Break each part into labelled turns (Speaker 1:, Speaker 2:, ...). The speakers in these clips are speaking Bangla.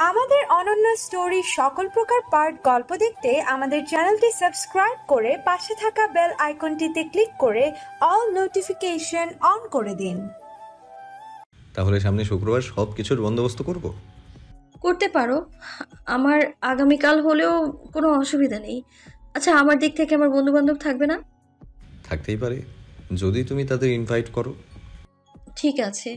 Speaker 1: আমাদের অনন্য স্টোরি সকল প্রকার পার্ট গল্প দেখতে আমাদের চ্যানেলটি সাবস্ক্রাইব করে পাশে থাকা বেল আইকনটিতে ক্লিক করে অল নোটিফিকেশন অন করে দিন।
Speaker 2: তাহলে সামনে শুক্রবার সব কিছুর বন্দোবস্ত করব।
Speaker 3: করতে পারো, আমার আগামীকাল হলেও কোনো অসুবিধা নেই। আচ্ছা, আমার দিক থেকে আমার বন্ধু বান্ধব থাকবে না?
Speaker 2: থাকতেই পারে, যদি তুমি তাদের ইনভাইট করো।
Speaker 3: ঠিক আছে।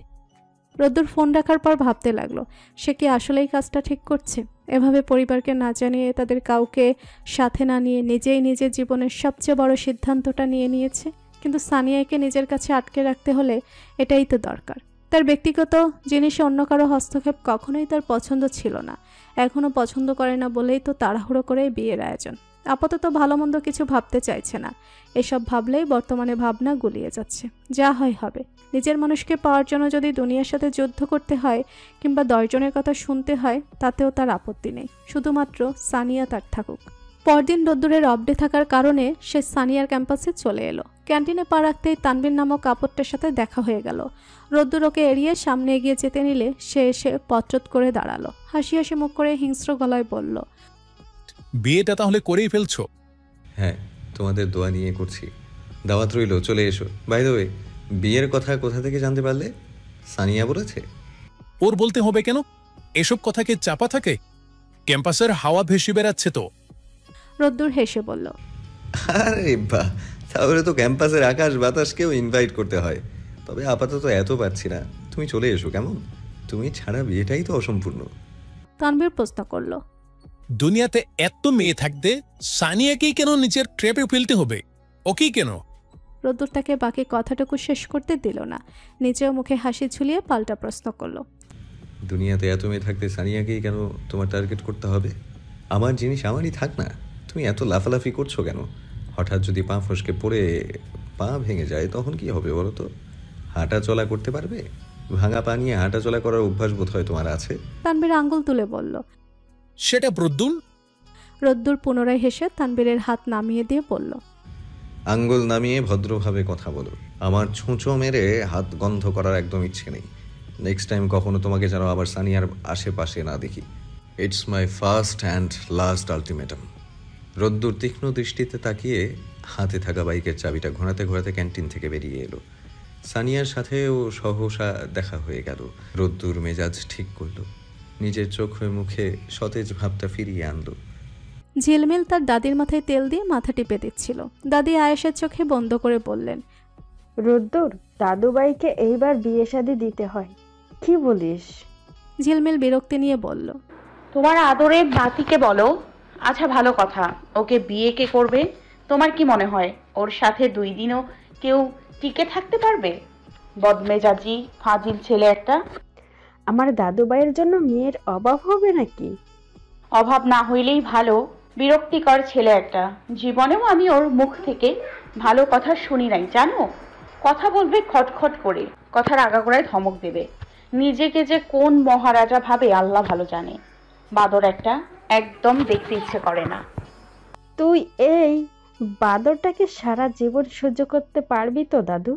Speaker 4: রোদ্দুর ফোন রাখার পর ভাবতে লাগলো, সে কি আসলেই কাজটা ঠিক করছে? এভাবে পরিবারকে না জানিয়ে, তাদের কাউকে সাথে না নিয়ে নিজেই নিজের জীবনের সবচেয়ে বড় সিদ্ধান্তটা নিয়েছে। কিন্তু সানিয়াকে নিজের কাছে আটকে রাখতে হলে এটাই তো দরকার। তার ব্যক্তিগত জিনিসে অন্য কারো হস্তক্ষেপ কখনোই তার পছন্দ ছিল না, এখনও পছন্দ করে না বলেই তো তাড়াহুড়ো করেই বিয়ের আয়োজন। আপাতত ভালো মন্দ কিছু ভাবতে চাইছে না, এসব ভাবলেই বর্তমানে ভাবনা গুলিয়ে যাচ্ছে। যা হয় হবে। নিজের মানুষকে পাওয়ার জন্য যদি দুনিয়ার সাথে যুদ্ধ করতে হয় কিংবা 10 জনের কথা শুনতে হয়, তাতেও তার আপত্তি নেই, শুধুমাত্র সানিয়া তার থাকুক। পরদিন রোদ্দুরের অফডে থাকার কারণে সে সানিয়ার ক্যাম্পাসে চলে এলো। ক্যান্টিনে পা রাখতেই তানভীর নামক কাপড়টার সাথে দেখা হয়ে গেল। রোদ্দুর ওকে এড়িয়ে সামনে এগিয়ে যেতে নিলে সে এসে পত্রত করে দাঁড়ালো। হাসি হাসি মুখ করে হিংস্র গলায় বলল,
Speaker 5: বিয়েটা তাহলে করেই ফেলছো?
Speaker 2: হ্যাঁ, তোমাদের দোয়া নিয়ে করছি। দাওয়াত রইল, চলে এসো। বাই দ্য ওয়ে, বিয়ের কথা কোথা থেকে জানতে পারলে? সানিয়া বলেছে?
Speaker 5: ওর বলতে হবে কেন? এসব কথাকে চাপা থাকে? ক্যাম্পাসের হাওয়া ভেসে বেড়াচ্ছে তো।
Speaker 4: রোদ্দুর হেসে বলল,
Speaker 2: আরে বাহ, তাহলে তো ক্যাম্পাসের আকাশ বাতাসকেও ইনভাইট করতে হয়। তবে আপাতত এত পাচ্ছি না, তুমি চলে এসো কেমন? তুমি ছাড়া বিয়েটাই তো অসম্পূর্ণ।
Speaker 4: তানভীর প্রশ্ন করলো,
Speaker 5: দুনিয়াতে এত মেয়ে থাকতে সানিয়াকেই কেন নিজের ট্র্যাপে ফেলতে হবে? ওকেই কেন?
Speaker 4: রোদ্দুর তাকে বাকি কথাটুকু শেষ করতে দিল না, নিজেও মুখে হাসি ঝুলিয়ে পাল্টা প্রশ্ন করলো,
Speaker 2: দুনিয়াতে এত মেয়ে থাকতে সানিয়াকেই কেন তোমার টার্গেট করতে হবে? আমার জিনিস আমারই থাক না, তুমি এত লাফালাফি করছো কেন? হঠাৎ যদি পা ফসকে পড়ে পা ভেঙে যায় তখন কি হবে বলো তো? হাঁটা চলা করতে পারবে? ভাঙা পা নিয়ে হাঁটা চলা করার অভ্যাস বোধ হয় তোমার আছে।
Speaker 4: তানভীর আঙ্গুল তুলে বলল,
Speaker 5: সেটা প্রদ্যুন।
Speaker 4: রোদ্দুর পুনরায় হেসে তানভীরের হাত নামিয়ে দিয়ে বলল,
Speaker 2: আঙ্গুল নামিয়ে ভদ্রভাবে কথা বলো। আমার ছুঁচো মেরে হাত গন্ধ করার একদম ইচ্ছে নেই। নেক্সট টাইম কখনো তোমাকে যেন আবার সানিয়ার আশেপাশে না দেখি। It's my first and last ultimatum. রোদ্দুর তীক্ষ্ণ দৃষ্টিতে তাকিয়ে হাতে থাকা বাইকের চাবিটা ঘোরাতে ঘোরাতে ক্যান্টিন থেকে বেরিয়ে এলো। সানিয়ার সাথেও সহসা দেখা হয়ে গেল। রোদ্দুর মেজাজ ঠিক করলো, নিজের চোখে মুখে সতেজ ভাবটা ফিরিয়ে আনলো।
Speaker 4: ঝিলমিল তার দাদির মাথায় তেল দিয়ে মাথা টিপে দিচ্ছিল। দাদি আয়েশের চোখে বন্ধ করে বললেন,
Speaker 6: রোদ্দুর, দাদুবাইকে এইবার বিয়ে শাদী দিতে হয়, কি বলিস?
Speaker 4: ঝিলমিল বিরক্তি নিয়ে বলল,
Speaker 7: তোমার আদরের নাতিকে বলো। আচ্ছা, ভালো কথা, ওকে বিয়ে কে করবে? তোমার কি মনে হয় ওর সাথে 2 দিনও কেউ টিকে থাকতে পারবে? বদমেজাজি ফাজিল ছেলে একটা।
Speaker 6: আমার দাদুবাইয়ের জন্য মেয়ের অভাব হবে নাকি?
Speaker 7: অভাব না হইলেই ভালো। বিরক্তিকর ছেলে একটা। জীবনেও আমি ওর মুখ থেকে ভালো কথা শুনি নাই জানো। কথা বলবে খটখট করে, কথার আগাগোড়ায় ধমক দেবে। নিজেকে যে কোন মহারাজা ভাবে আল্লাহ ভালো জানে। বাদর একটা, একদম দেখতে ইচ্ছে করে না।
Speaker 6: তুই এই বাদরটাকে সারা জীবন সহ্য করতে পারবি তো দাদু?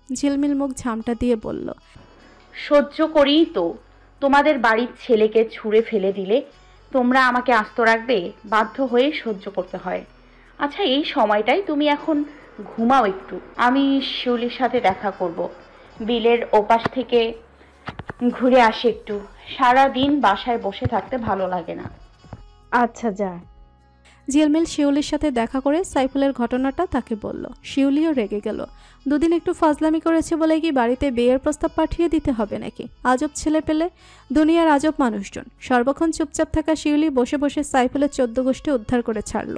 Speaker 4: ঝিলমিল মুখ ঝামটা দিয়ে বলল,
Speaker 7: সহ্য করেই তো তোমাদের বাড়ির ছেলেকে ছুঁড়ে ফেলে দিলে তোমরা আমাকে আস্ত রাখবে? বাধ্য হয়ে সহ্য করতে হয়। আচ্ছা, এই সময়টাই তুমি এখন ঘুমাও একটু, আমি শিউলির সাথে দেখা করব। বিলের ওপাশ থেকে ঘুরে আসি একটু। সারা দিন বাসায় বসে থাকতে ভালো লাগে না।
Speaker 6: আচ্ছা যা।
Speaker 4: ঝিলমিল শিউলির সাথে দেখা করে সাইফুলের ঘটনাটা তাকে বলল। শিউলিও রেগে গেল। 2 দিন একটু ফাজলামি করেছে বলে কি বাড়িতে বিয়ের প্রস্তাব পাঠিয়ে দিতে হবে নাকি? আজব ছেলে পেলে, দুনিয়ার আজব মানুষজন। সর্বক্ষণ চুপচাপ থাকা শিউলি বসে বসে সাইফুলের 14 গোষ্ঠী উদ্ধার করে ছাড়ল।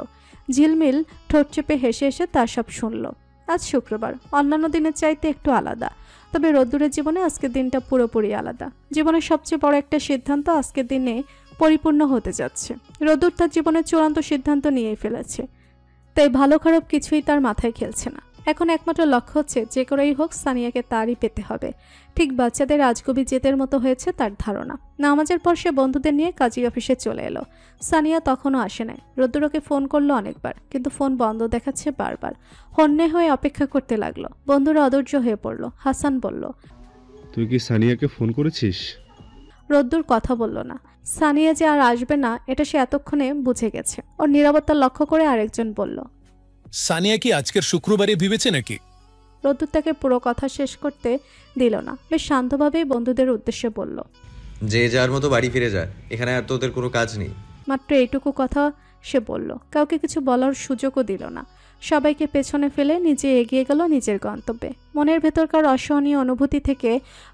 Speaker 4: ঝিলমিল ঠোঁট চেপে হেসে হেসে তার সব শুনল। আজ শুক্রবার, অন্যান্য দিনের চাইতে একটু আলাদা। তবে রোদ্দুরের জীবনে আজকের দিনটা পুরোপুরি আলাদা। জীবনের সবচেয়ে বড় একটা সিদ্ধান্ত আজকের দিনে পরিপূর্ণ হতে যাচ্ছে। রোদ্দুর তার জীবনের চূড়ান্ত সিদ্ধান্ত নিয়েই ফেলেছে, তাই ভালো খারাপ কিছুই তার মাথায় খেলছে না। এখন একমাত্র লক্ষ্য হচ্ছে যে করেই হোক সানিয়াকে তারই পেতে হবে। ঠিক বাচ্চাদের রাজকবি জেতের মতো হয়েছে তার ধারণা। নামাজের পর সে বন্ধুদের নিয়ে কাজী অফিসে চলে এলো। সানিয়া তখনও আসে নাই। রোদ্দুরকে ফোন করলো অনেকবার, কিন্তু ফোন বন্ধ দেখাচ্ছে বারবার। হন্যে হয়ে অপেক্ষা করতে লাগলো। বন্ধুরা অধৈর্য হয়ে পড়লো। হাসান বলল,
Speaker 8: তুই কি সানিয়াকে ফোন করেছিস?
Speaker 4: রোদ্দুর কথা বলল না। সানিয়া যে আর আসবে না এটা সে এতক্ষণে বুঝে গেছে। ওর নীরবতা লক্ষ্য করে আরেকজন বলল,
Speaker 5: সানিয়া কি আজকের শুক্রবারে ভেবেছে নাকি?
Speaker 4: রোদ্দুর তাকে পুরো কথা শেষ করতে দিল না, বেশ শান্তভাবেই বন্ধুদের উদ্দেশ্যে বলল,
Speaker 2: যে যার মতো বাড়ি ফিরে যায়, এখানে আর তোদের কোনো কাজ নেই।
Speaker 4: মাত্র এইটুকু কথা সে বলল, কাউকে কিছু বলার সুযোগও দিল না। সবাইকে পেছনে ফেলে নিজে এগিয়ে গেল নিজের গন্তব্যে। মনের ভেতরকার অসহনীয় অনুভূতি থেকে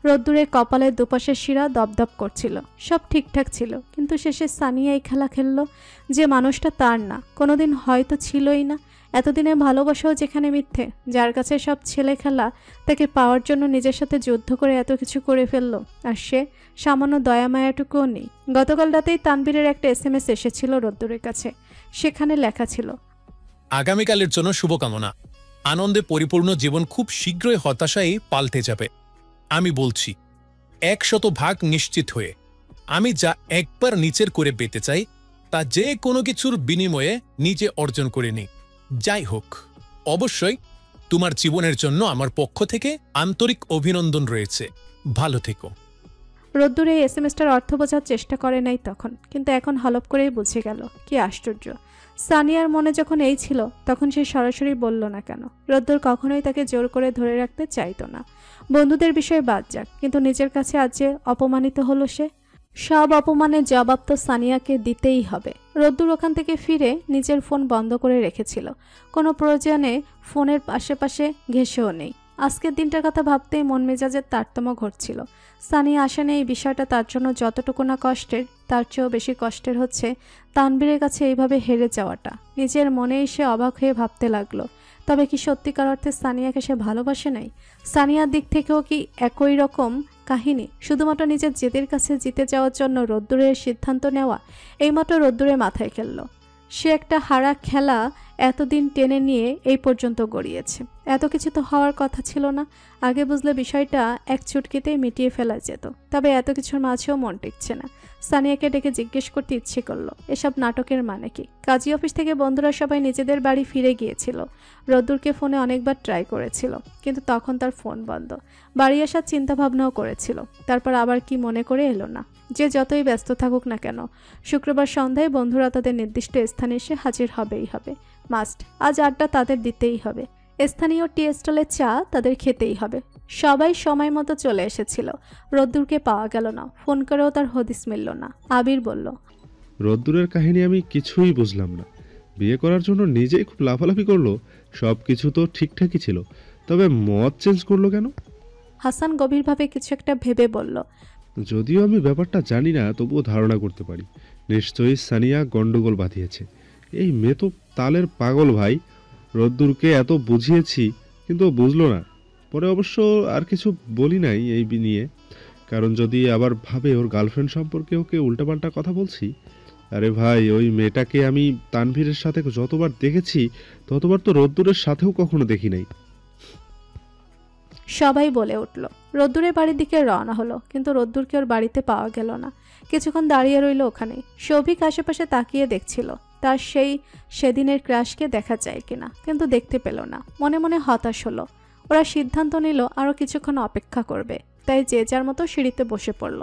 Speaker 4: রোদ্দুরের কপালের দুপাশের শিরা দপদপ করছিল। সব ঠিকঠাক ছিল, কিন্তু শেষে সানিয়া এই খেলা খেললো যে মানুষটা তার না, কোনোদিন হয়তো ছিলই না। এতদিনের ভালোবাসাও যেখানে মিথ্যে, যার কাছে সব ছেলে খেলা, তাকে পাওয়ার জন্য নিজের সাথে যুদ্ধ করে এত কিছু করে ফেললো, আর সে সামান্য দয়া মায়াটুকুও নেই। গতকাল রাতেই তানবীরের একটা SMS এসেছিল রোদ্দুরের কাছে। সেখানে লেখা ছিল,
Speaker 5: আগামীকালের জন্য শুভকামনা। আনন্দে পরিপূর্ণ জীবন খুব শীঘ্রই হতাশায় পাল্টে যাবে। আমি বলছি 100% নিশ্চিত হয়ে, আমি যা একবার নিচের করে পেতে চাই তা যে কোনো কিছুর বিনিময়ে নিজে অর্জন করে নিই। যাই হোক, অবশ্যই তোমার জীবনের জন্য আমার পক্ষ থেকে আন্তরিক অভিনন্দন রয়েছে। ভালো থেকো।
Speaker 4: রোদ্দুর এই SMS-টার অর্থ বোঝার চেষ্টা করে নাই তখন, কিন্তু এখন হলপ করেই বুঝে গেল। কি আশ্চর্য, সানিয়ার মনে যখন এই ছিল তখন সে সরাসরি বলল না কেন? রোদ্দুর কখনোই তাকে জোর করে ধরে রাখতে চাইতো না। বন্ধুদের বিষয়ে বাদ যাক, কিন্তু নিজের কাছে আজ যে অপমানিত হলো সে, সব অপমানের জবাব তো সানিয়াকে দিতেই হবে। রোদ্দুর ওখান থেকে ফিরে নিজের ফোন বন্ধ করে রেখেছিল। কোনো প্রয়োজনে ফোনের আশেপাশে ঘেঁষেও নেই। আজকের দিনটার কথা ভাবতেই মন মেজাজের তারতম্য ঘটছিল। সানিয়া আসেনি এই বিষয়টা তার জন্য যতটুকু না কষ্টের, তার চেয়েও বেশি কষ্টের হচ্ছে তানবীরের কাছে এইভাবে হেরে যাওয়াটা। নিজের মনেই সে অবাক হয়ে ভাবতে লাগলো, তবে কি সত্যিকার অর্থে সানিয়াকে সে ভালোবাসে নাই? সানিয়ার দিক থেকেও কি একই রকম কাহিনী? শুধুমাত্র নিজের জেদের কাছে জিতে যাওয়ার জন্য রোদ্দুরের সিদ্ধান্ত নেওয়া এইমাত্র রোদ্দুরের মাথায় খেললো। সে একটা হারা খেলা এতদিন টেনে নিয়ে এই পর্যন্ত গড়িয়েছে। এত কিছু তো হওয়ার কথা ছিল না। আগে বুঝলে বিষয়টা এক চুটকিতেই মিটিয়ে ফেলা যেত। তবে এত কিছুর মাঝেও মন টিকছে না। সানিয়াকে ডেকে জিজ্ঞেস করতে ইচ্ছে করলো, এসব নাটকের মানে কি? কাজী অফিস থেকে বন্ধুরা সবাই নিজেদের বাড়ি ফিরে গিয়েছিল। রোদ্দুরকে ফোনে অনেকবার ট্রাই করেছিল, কিন্তু তখন তার ফোন বন্ধ। বাড়ি আসার চিন্তা ভাবনাও করেছিল, তারপর আবার কি মনে করে এলো না। যে যতই ব্যস্ত থাকুক না কেন, শুক্রবার সন্ধ্যায় বন্ধুরা তাদের নির্দিষ্ট স্থানে এসে হাজির হবেই হবে। মাস্ট, আজ আড্ডা তাদের দিতেই হবে। স্থানীয় টি স্টলে চা তাদের খেতেই হবে। সবাই সময় মতো চলে এসেছিল। রোদ্দুরকে পাওয়া গেল না, ফোন করেও তার হদিস মিলল না। আবির বলল,
Speaker 8: রোদ্দুরের কাহিনী আমি কিছুই বুঝলাম না। বিয়ে করার জন্য নিজেই খুব লাফালাফি করলো, সব কিছু তো ঠিকঠাকই ছিল, তবে মত চেঞ্জ করলো কেন?
Speaker 4: হাসান গভীরভাবে কিছু একটা ভেবে বলল,
Speaker 8: যদিও আমি ব্যাপারটা জানি না, তবুও ধারণা করতে পারি নিশ্চয়ই সানিয়া গন্ডগোল বাঁধিয়েছে। এই মেয়ে তো তালের পাগল ভাই। রোদ্দুরকে এত বুঝিয়েছি কিন্তু বুঝলো না। পরে অবশ্য আর কিছু বলি নাই এই নিয়ে, কারণ যদি আবার ভাবে ওর গার্লফ্রেন্ড সম্পর্কে ওকে উল্টাপাল্টা কথা বলছি। আরে ভাই, ওই মেয়েটাকে আমি তানভীরের সাথে যতবার দেখেছি ততবার তো রোদ্দুরের সাথেও কখনো দেখি নাই।
Speaker 4: সবাই বলে উঠল। রোদ্দুরের বাড়ির দিকে রওনা হলো, কিন্তু রোদ্দুরকে ওর বাড়িতে পাওয়া গেল না। কিছুক্ষণ দাঁড়িয়ে রইল ওখানে। সৌভিক আশেপাশে তাকিয়ে দেখছিল তার সেই সেদিনের ক্রাশকে দেখা যায় কিনা, কিন্তু দেখতে পেল না। মনে মনে হতাশ হলো। ওরা সিদ্ধান্ত নিল আরও কিছুক্ষণ অপেক্ষা করবে, তাই যে যার মতো সিঁড়িতে বসে পড়ল।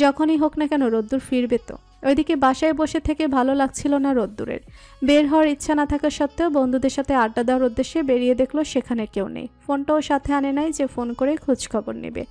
Speaker 4: যখনই হোক না কেন রোদ্দুর ফিরবে তো। ওইদিকে বাসায় বসে থেকে ভালো লাগছিল না রোদ্দুরের। বের হওয়ার ইচ্ছা না থাকা সত্ত্বেও বন্ধুদের সাথে আড্ডা দেওয়ার উদ্দেশ্যে বেরিয়ে দেখলো সেখানে কেউ নেই। ফোনটাও সাথে আনে নাই যে ফোন করে খোঁজ খবর নেবে।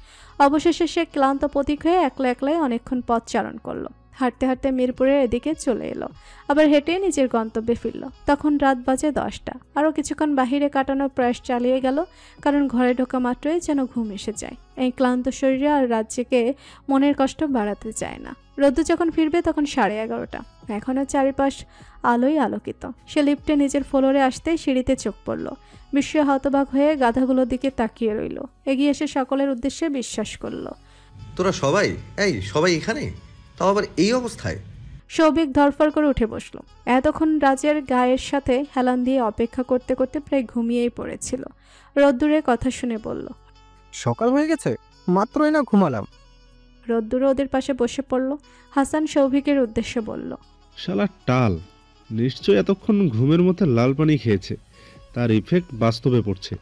Speaker 4: অবশেষে সে ক্লান্ত প্রতীক হয়ে একলা একলাই অনেকক্ষণ পথ চারণ করলো। হাঁটতে হাঁটতে মিরপুরের এদিকে চলে এলো, আবার হেঁটে নিজের গন্তব্যে ফিরল। তখন রাত বাজে 10টা। আরও কিছুক্ষণ বাহিরে কাটানোর প্রয়াস চালিয়ে গেল, কারণ ঘরে ঢোকা মাত্রই যেন ঘুম এসে যায়। এই ক্লান্ত শরীরে আর রাত জেগে মনের কষ্ট বাড়াতে চায় না। রোদ্দু যখন ফিরবে তখন 11:30। এখনও চারিপাশ আলোয় আলোকিত। সে লিফটে নিজের ফ্লোরে আসতেই সিঁড়িতে চোখ পড়ল। বিস্ময়ে হতবাক হয়ে গাধাগুলোর দিকে তাকিয়ে রইল। এগিয়ে এসে সকলের উদ্দেশ্যে বিশ্বাস করল,
Speaker 2: তোরা সবাই সবাই এখানে, তাও আবার এই অবস্থায়?
Speaker 4: সৌভিক ধরফর করে উঠে বসল। এতক্ষণ রাজের গায়ের সাথে হেলান দিয়ে অপেক্ষা করতে করতে প্রায় ঘুমিয়েই পড়েছিল। রোদ্দুরের কথা শুনে বলল,
Speaker 9: সকাল হয়ে গেছে, মাত্রই না ঘুমালাম।
Speaker 4: রোদ্দুরে ওদের পাশে বসে পড়ল। হাসান সৌভিকের উদ্দেশ্যে বলল,
Speaker 8: শালা টাল, নিশ্চয় এতক্ষণ ঘুমের মধ্যে লাল পানি খেয়েছে, তার ইফেক্ট বাস্তবে পড়ছে।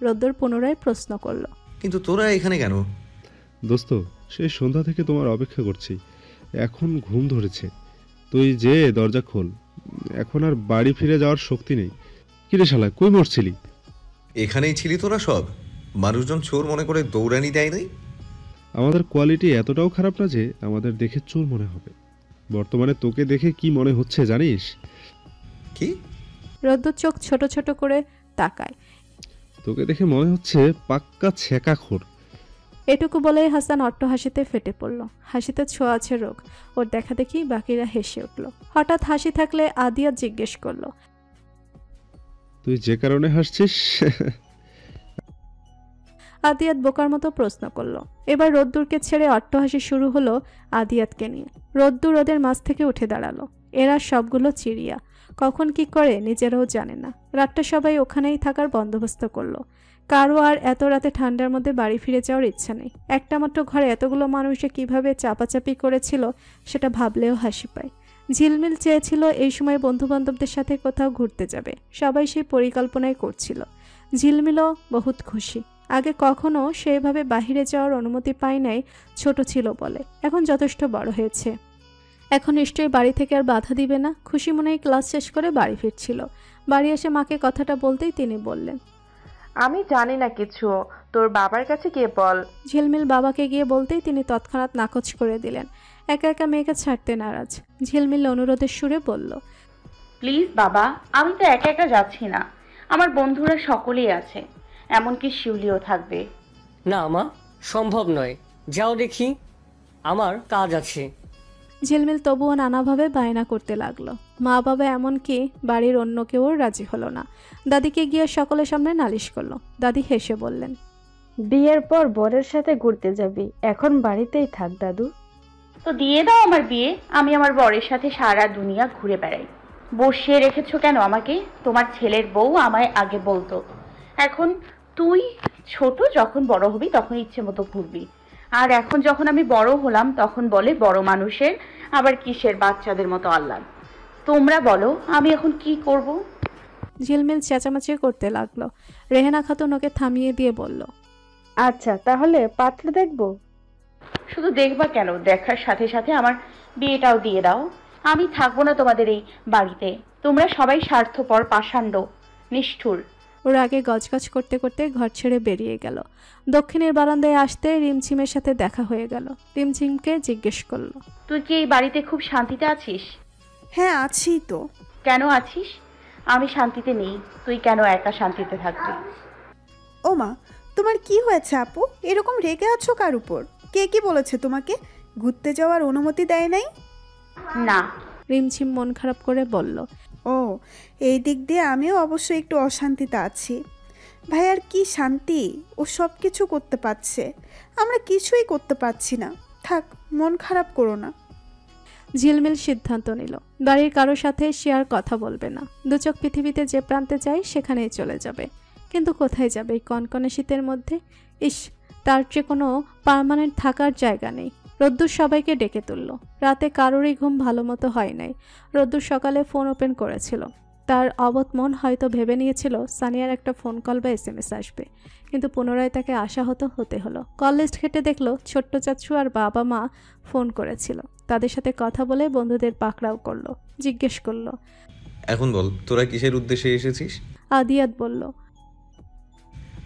Speaker 4: রোদ্দুর পুনরায় প্রশ্ন করল,
Speaker 2: কিন্তু তোরা এখানে কেন?
Speaker 8: দোস্ত, সেই সন্ধ্যা থেকে তোমার অপেক্ষা করছি। এখন ঘুম ধরেছে, তুই যে দরজা খোল। এখন আর বাড়ি ফিরে যাওয়ার শক্তি নেই। কিরে শালা, কই মরছিলি?
Speaker 2: এখানেই ছিলি তোরা সব? মানুষজন চোর মনে করে দৌড়ানি দেয় নাই?
Speaker 8: আমাদের কোয়ালিটি এতটাও খারাপ না যে আমাদের দেখে চোর মনে হবে। বর্তমানে তোকে দেখে কি মনে হচ্ছে জানিস?
Speaker 2: কি?
Speaker 4: রোদ্দুর চোখ ছোট ছোট করে তাকায়।
Speaker 8: তোকে দেখে মনে হচ্ছে পাক্কা ছেঁকাখোর।
Speaker 4: এটুকু বলেই হাসান অট্ট হাসিতে ফেটে পড়ল। হাসিতে ছোঁয়া আছে রোগ। ওর দেখা দেখি বাকিরা হেসে উঠল। হঠাৎ হাসি থাকলে আদিয়া জিজ্ঞেস করলো,
Speaker 8: তুই যে কারণে হাসছিস?
Speaker 4: আদিয়াত বোকার মতো প্রশ্ন করলো। এবার রোদ্দুরকে ছেড়ে অট্টহাসি শুরু হলো আদিয়াতকে নিয়ে। রোদ্দুর ওদের মাঝ থেকে উঠে দাঁড়ালো। এরা সবগুলো চিড়িয়া, কখন কি করে নিজেরাও জানে না। রাতটা সবাই ওখানেই থাকার বন্দোবস্ত করলো। কারো আর এত রাতে ঠান্ডার মধ্যে বাড়ি ফিরে যাওয়ার ইচ্ছা নেই। একটা মাত্র ঘরে এতগুলো মানুষে কিভাবে চাপাচাপি করেছিল সেটা ভাবলেও হাসি পায়। ঝিলমিল চেয়েছিল এই সময় বন্ধুবান্ধবদের সাথে কোথাও ঘুরতে যাবে। সবাই সেই পরিকল্পনাই করছিল। ঝিলমিলও বহুত খুশি। আগে কখনো সেভাবে বাহিরে যাওয়ার অনুমতি পায় নাই, ছোট ছিল বলে। এখন যথেষ্ট বড় হয়েছে। এখন নিশ্চয়ই বাড়ি থেকে আর বাধা দিবে না। খুশি মনেই ক্লাস শেষ করে বাড়ি ফিরছিল। বাড়ি এসে মাকে কথাটা বলতেই তিনি বললেন,
Speaker 7: আমি জানি না কিছু, তোর বাবার কাছে গিয়ে বল।
Speaker 4: ঝিলমিল বাবাকে গিয়ে বলতেই তিনি তৎক্ষণাৎ নাকচ করে দিলেন। একা একা মেয়েকে ছাড়তে নারাজ। ঝিলমিল অনুরোধের সুরে বলল,
Speaker 7: প্লিজ বাবা, আমি তো একা একা যাচ্ছি না, আমার বন্ধুরা সকলেই আছে, এমনকি শিউলিও থাকবে।
Speaker 10: না মা, সম্ভব নয়, যাও দেখি, আমার কাজ আছে।
Speaker 4: ঝিলমিল তবুও নানাভাবে বায়না করতে লাগলো। মা বাবা এমনকি বাড়ির অন্য কেউ রাজি হলো না। দাদিকে গিয়ে সকলের সামনে নালিশ করলো। দাদি হেসে বললেন,
Speaker 6: বিয়ের পর বরের সাথে ঘুরতে যাবি, এখন বাড়িতেই থাক দাদু।
Speaker 7: তো দিয়ে দাও আমার বিয়ে, আমি আমার বরের সাথে সারা দুনিয়া ঘুরে বেড়াই। বসিয়ে রেখেছো কেন আমাকে? তোমার ছেলের বউ আমায় আগে বলতো, এখন তুই ছোট, যখন বড় হবি তখন ইচ্ছে মতো ঘুরবি। আর এখন যখন আমি বড় হলাম তখন বলে বড় মানুষের আবার কিসের বাচ্চাদের মতো আহ্লাদ। তোমরা বলো আমি এখন কি করব?
Speaker 4: ঝিলমিল চেঁচামেচি করতে লাগলো। রেহেনা খাতুন ওকে থামিয়ে দিয়ে বলল,
Speaker 6: আচ্ছা তাহলে পাত্র দেখবো।
Speaker 7: শুধু দেখবা কেন, দেখার সাথে সাথে আমার বিয়েটাও দিয়ে দাও। আমি থাকবো না তোমাদের এই বাড়িতে। তোমরা সবাই স্বার্থপর, পাষাণ্ড, নিষ্ঠুর।
Speaker 4: ওর আগে গজগজ করতে করতে ঘর ছেড়ে বেরিয়ে গেল। দক্ষিণের বারান্দায় আসতে রিমঝিমের সাথে দেখা হয়ে গেল। রিমঝিমকে জিজ্ঞেস করলো,
Speaker 7: তুই কি এই বাড়িতে খুব শান্তিতে আছিস?
Speaker 11: হ্যাঁ আছি তো।
Speaker 7: কেন আছিস? আমি শান্তিতে নেই, তুই কেন একা শান্তিতে থাকবি?
Speaker 11: ও মা, তোমার কি হয়েছে আপু? এরকম রেগে আছো কার উপর? কে কি বলেছে তোমাকে? ঘুরতে যাওয়ার অনুমতি দেয় নাই?
Speaker 7: না।
Speaker 4: রিমঝিম মন খারাপ করে বলল,
Speaker 11: ও, এই দিক দিয়ে আমিও অবশ্যই একটু অশান্তিতে আছি। ভাইয়ার কি শান্তি, ও সব কিছু করতে পারছে, আমরা কিছুই করতে পারছি না। থাক, মন খারাপ করো না।
Speaker 4: ঝিলমিল সিদ্ধান্ত নিল বাড়ির কারোর সাথে সে আর কথা বলবে না। দুচোখ পৃথিবীতে যে প্রান্তে যায় সেখানেই চলে যাবে। কিন্তু কোথায় যাবে এই কনকনে শীতের মধ্যে? ইস, তার যে কোনো পার্মানেন্ট থাকার জায়গা নেই। রোদ্দুর সবাইকে ডেকে তুলল। রাতে কারোরই ঘুম ভালো মতো হয় নাই। রোদ্দুর সকালে ফোন ওপেন করেছিল। তার অবত মন হয়তো ভেবে নিয়েছিল সানিয়ার একটা ফোন কল বা SMS আসবে, কিন্তু পুনরায় তাকে আশাহত হতে হলো। কল লিস্ট ঘেটে দেখলো ছোট্ট চাচু আর বাবা মা ফোন করেছিল। তাদের সাথে কথা বলে বন্ধুদের পাকড়াও করলো। জিজ্ঞেস করলো,
Speaker 2: এখন বল, তোরা কিসের উদ্দেশ্যে এসেছিস?
Speaker 4: আদিয়াত বলল,